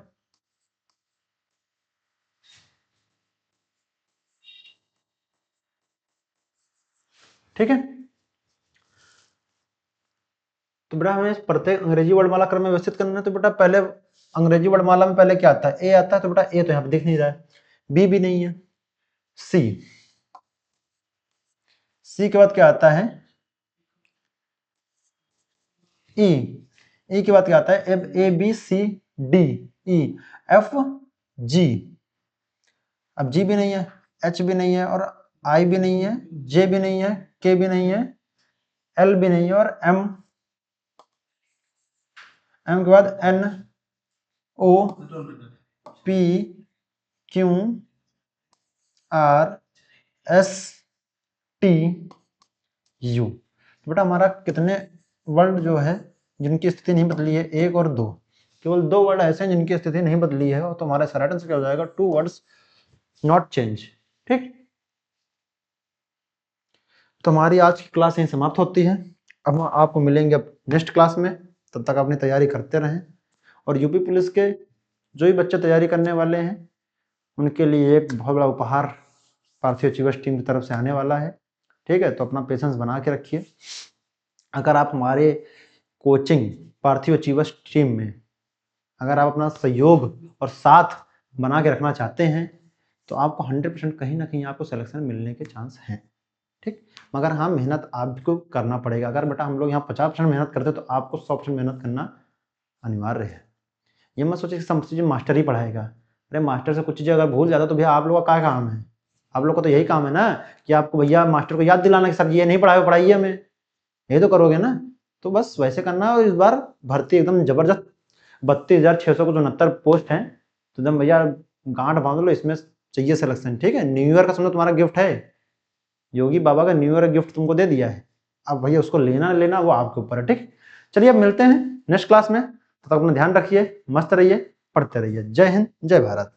ठीक है। तो बेटा हमें प्रत्येक अंग्रेजी वर्णमाला क्रम में व्यवस्थित करना है, तो बेटा पहले अंग्रेजी वर्णमाला में पहले क्या आता है, ए आता है, तो बेटा ए तो यहाँ पे दिख नहीं रहा है, बी भी नहीं है, सी, सी के बाद क्या आता है ई, ई के बाद क्या आता है A B C D E F G, अब जी भी नहीं है, एच भी नहीं है, और आई भी नहीं है, जे भी नहीं है, के भी नहीं है, एल भी नहीं है, और एम, एम के बाद N O P Q R S T U. तो बेटा हमारा कितने वर्ड जो है जिनकी स्थिति नहीं बदली है, एक और दो, केवल दो वर्ड ऐसे हैं जिनकी स्थिति नहीं बदली है, और तो हमारा राइट आंसर क्या हो जाएगा, 2 वर्ड्स नॉट चेंज, ठीक। तो हमारी आज की क्लास यहीं समाप्त होती है, अब हम आपको मिलेंगे अब नेक्स्ट क्लास में, तब तक अपनी तैयारी करते रहें। और यूपी पुलिस के जो भी बच्चे तैयारी करने वाले हैं उनके लिए एक बहुत बड़ा उपहार पार्थिव अचीवर्स टीम की तरफ से आने वाला है, ठीक है। तो अपना पेशेंस बना के रखिए। अगर आप हमारे कोचिंग पार्थिव अचीवर्स टीम में अगर आप अपना सहयोग और साथ बना के रखना चाहते हैं तो आपको 100% कहीं ना कहीं आपको सिलेक्शन मिलने के चांस हैं, ठीक। मगर हाँ मेहनत आपको करना पड़ेगा। अगर बेटा हम लोग यहाँ 50% मेहनत करते तो आपको 100% मेहनत करना अनिवार्य है। ये मत सोचिए कि सब चीज़ें मास्टर ही पढ़ाएगा, अरे मास्टर से कुछ चीज़ें अगर भूल जाता तो भैया आप लोग का क्या काम है, आप लोग का तो यही काम है ना कि आपको भैया मास्टर को याद दिलाना कि सर ये नहीं पढ़ाए, पढ़ाइए हमें, यही तो करोगे ना। तो बस वैसे करना है। और इस बार भर्ती एकदम जबरदस्त 32,669 पोस्ट हैं, तो एकदम भैया गांठ बांध लो, इसमें चाहिए सिलेक्शन, ठीक है। न्यू ईयर का समझो तुम्हारा गिफ्ट है, योगी बाबा का न्यू ईयर गिफ्ट तुमको दे दिया है, अब भैया उसको लेना लेना वो आपके ऊपर है, ठीक। चलिए अब मिलते हैं नेक्स्ट क्लास में, तब तक अपना ध्यान रखिए, मस्त रहिए, पढ़ते रहिए। जय हिंद, जय भारत।